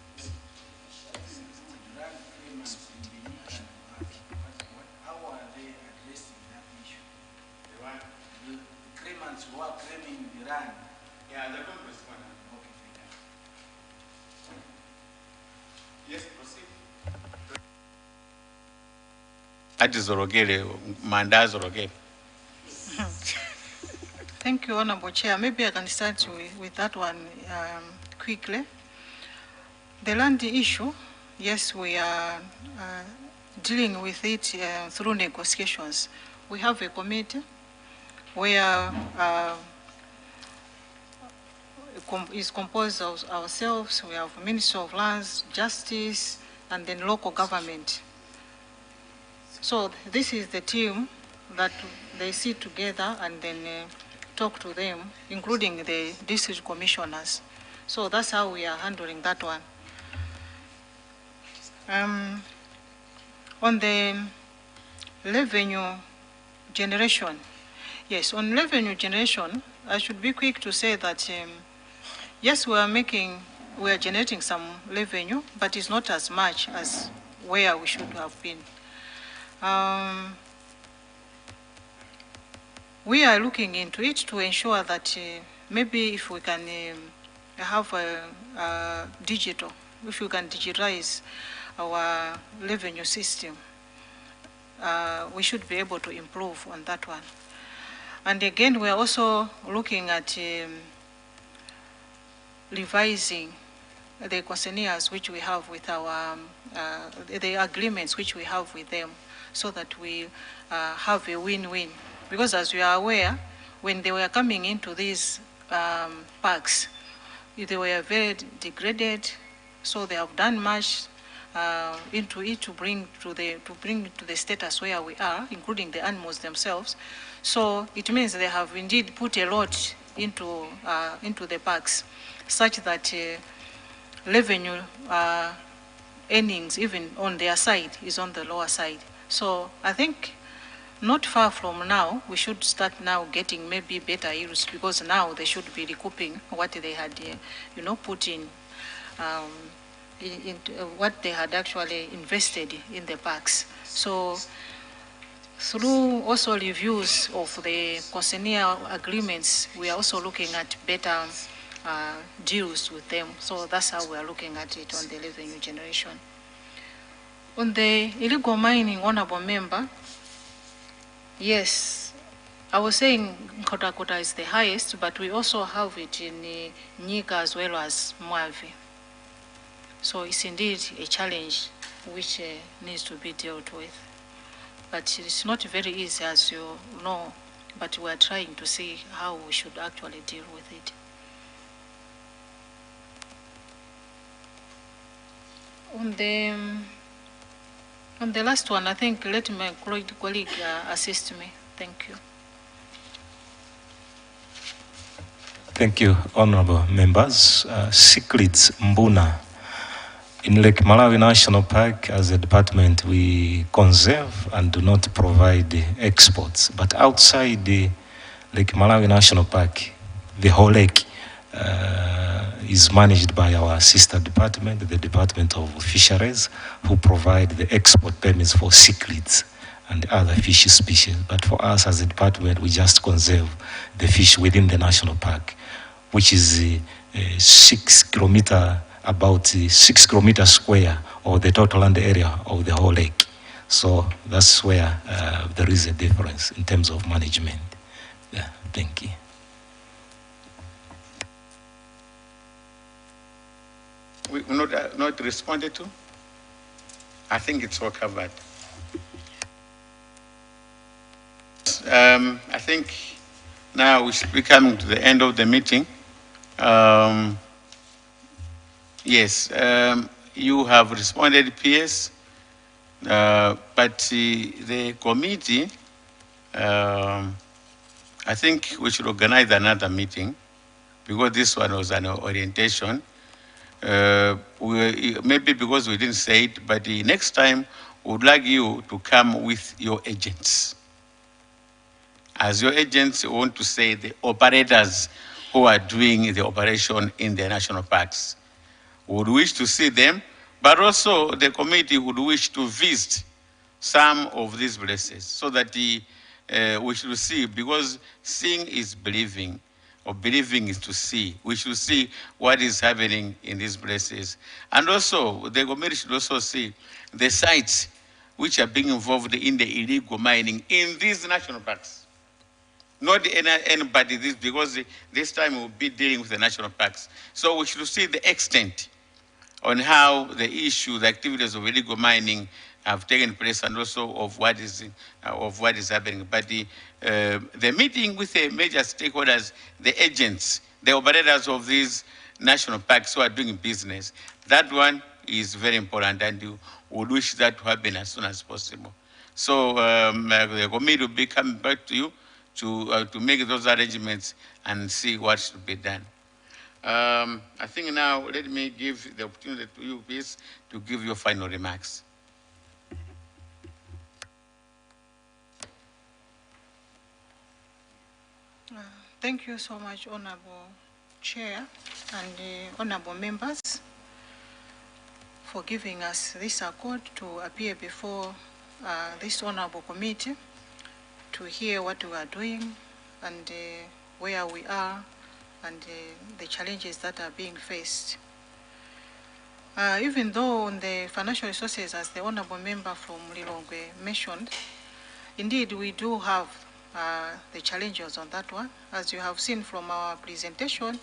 Yeah, ati zorogele, manda zorogele. Thank you, Honorable Chair. Maybe I can start with that one quickly. The land issue, yes, we are dealing with it through negotiations. We have a committee where is composed of ourselves. We have Minister of Lands, Justice, and then local government. So this is the team that they sit together and then talk to them, including the district commissioners. So that's how we are handling that one. On the revenue generation, yes, on revenue generation, I should be quick to say that yes, we are generating some revenue, but it's not as much as where we should have been. We are looking into it to ensure that maybe if we can have a digital, if we can digitize our revenue system, we should be able to improve on that one. And again, we are also looking at revising the questionnaires which we have with our, the agreements which we have with them, so that we have a win-win. Because as we are aware, when they were coming into these parks, they were very degraded, so they have done much into it to bring to the status where we are, including the animals themselves. So it means they have indeed put a lot into the parks, such that revenue earnings, even on their side, is on the lower side. So I think not far from now, we should start now getting maybe better yields, because now they should be recouping what they had, put in, what they had actually invested in the parks. So through also reviews of the concessionaire agreements, we are also looking at better deals with them. So that's how we are looking at it on the revenue generation. On the illegal mining, honorable member, yes, I was saying Nkota is the highest, but we also have it in Nyika as well as Mwavi. So it's indeed a challenge which needs to be dealt with. But it's not very easy, as you know, but we are trying to see how we should actually deal with it. On the last one, I think let my colleague assist me. Thank you. Thank you, honorable members. Secrets Mbuna. In Lake Malawi National Park, as a department, we conserve and do not provide exports. But outside the Lake Malawi National Park, the whole lake is managed by our sister department, the Department of Fisheries, who provide the export permits for cichlids and other fish species. But for us as a department, we just conserve the fish within the national park, which is about 6 kilometers square of the total land area of the whole lake. So that's where there is a difference in terms of management. Yeah, thank you. We not responded to? I think it's all covered. I think now we should be coming to the end of the meeting. Yes, you have responded, PS, but the committee, I think we should organize another meeting, because this one was an orientation. Maybe because we didn't say it, but the next time we would like you to come with your agents. As your agents, we want to say the operators who are doing the operation in the national parks. We would wish to see them, but also the committee would wish to visit some of these places, so that we should see, because seeing is believing, or believing is to see. We should see what is happening in these places. And also, the committee should also see the sites which are being involved in the illegal mining in these national parks. Not anybody, this, because this time we'll be dealing with the national parks. So we should see the extent on how the issue, the activities of illegal mining have taken place, and also of what is happening. But the meeting with the major stakeholders, the agents, the operators of these national parks who are doing business, that one is very important, and you would wish that to happen as soon as possible. So the committee will be coming back to you to make those arrangements and see what should be done. I think now let me give the opportunity to you, please, to give your final remarks. Thank you so much, Honorable Chair and honorable members, for giving us this accord to appear before this honorable committee to hear what we are doing and where we are and the challenges that are being faced. Even though on the financial resources, as the honorable member from Lilongwe mentioned, indeed we do have the challenges on that one. As you have seen from our presentation,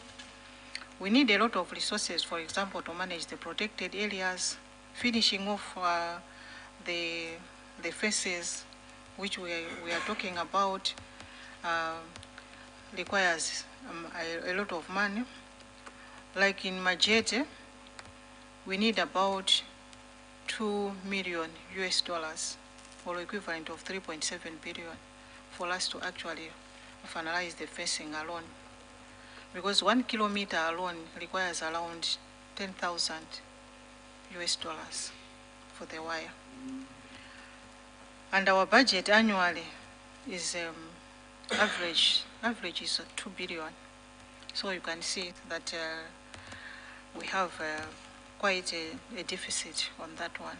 we need a lot of resources, for example, to manage the protected areas, finishing off the fences which we are talking about requires a lot of money. Like in Majete, we need about $2 million US, or equivalent of 3.7 billion, for us to actually finalize the fencing alone. Because 1 kilometer alone requires around 10,000 US for the wire. And our budget annually is average is 2 billion. So you can see that we have quite a deficit on that one.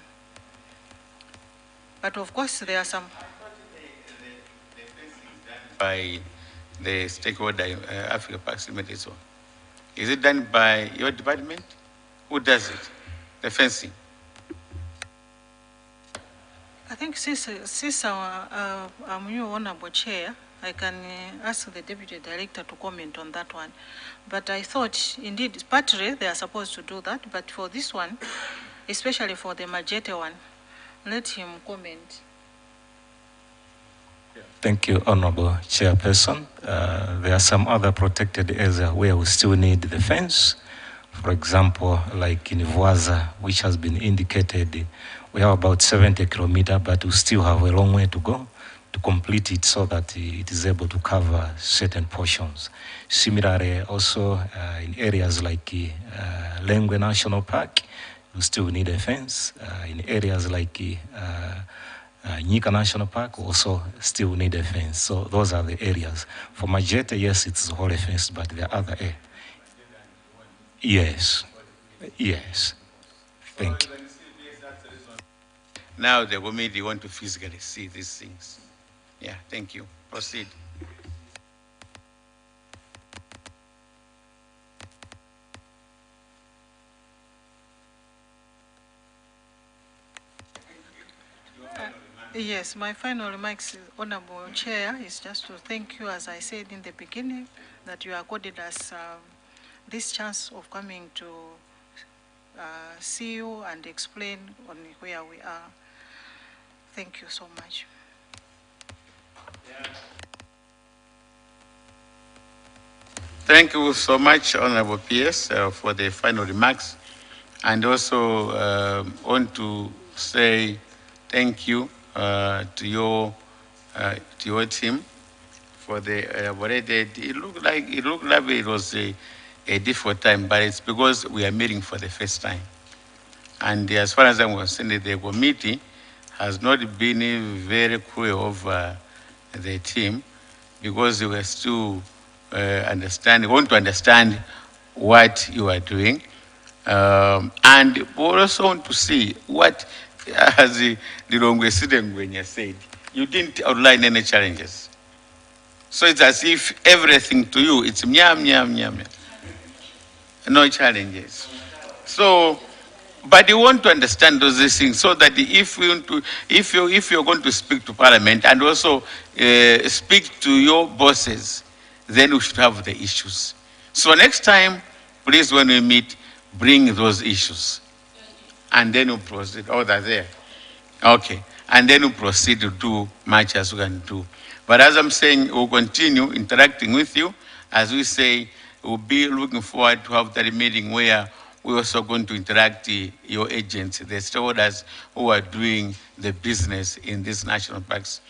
But of course there are some. By the stakeholder, Africa Parks Limited. So, is it done by your department? Who does it? The fencing? I think since I'm new honorable chair, I can ask the deputy director to comment on that one. But I thought, indeed, partly they are supposed to do that, but for this one, especially for the Majete one, let him comment. Thank you, Honorable Chairperson. There are some other protected areas where we still need the fence. For example, like in Vuaza, which has been indicated, we have about 70 kilometers, but we still have a long way to go to complete it so that it is able to cover certain portions. Similarly, also in areas like Lengwe National Park, we still need a fence. In areas like Nyika National Park also still need a fence. So those are the areas. For Majete, yes, it's whole fence, but there are other areas. Yes. Yes. Thank you. Now the committee want to physically see these things. Yeah, thank you. Proceed. Yes, my final remarks, Honorable Chair, is just to thank you, as I said in the beginning, that you accorded us this chance of coming to see you and explain on where we are. Thank you so much. Thank you so much, Honorable PS, for the final remarks. And also want to say thank you to your team for the elaborated. It looked like it was a difficult time, but it's because we are meeting for the first time. And as far as I'm concerned, the committee has not been very cruel of the team, because they were still want to understand what you are doing. And we also want to see what, as the Lilongwe Sidengwenya said, you didn't outline any challenges. So it's as if everything to you, it's no challenges. So But you want to understand those things so that if you're going to speak to Parliament and also speak to your bosses, then we should have the issues. So next time, please, when we meet, bring those issues. And then we'll proceed. Oh, they're there. Okay. And then we'll proceed to do much as we can do. But as I'm saying, we'll continue interacting with you. As we say, we'll be looking forward to have that meeting where we're also going to interact your agents, the stakeholders who are doing the business in these national parks.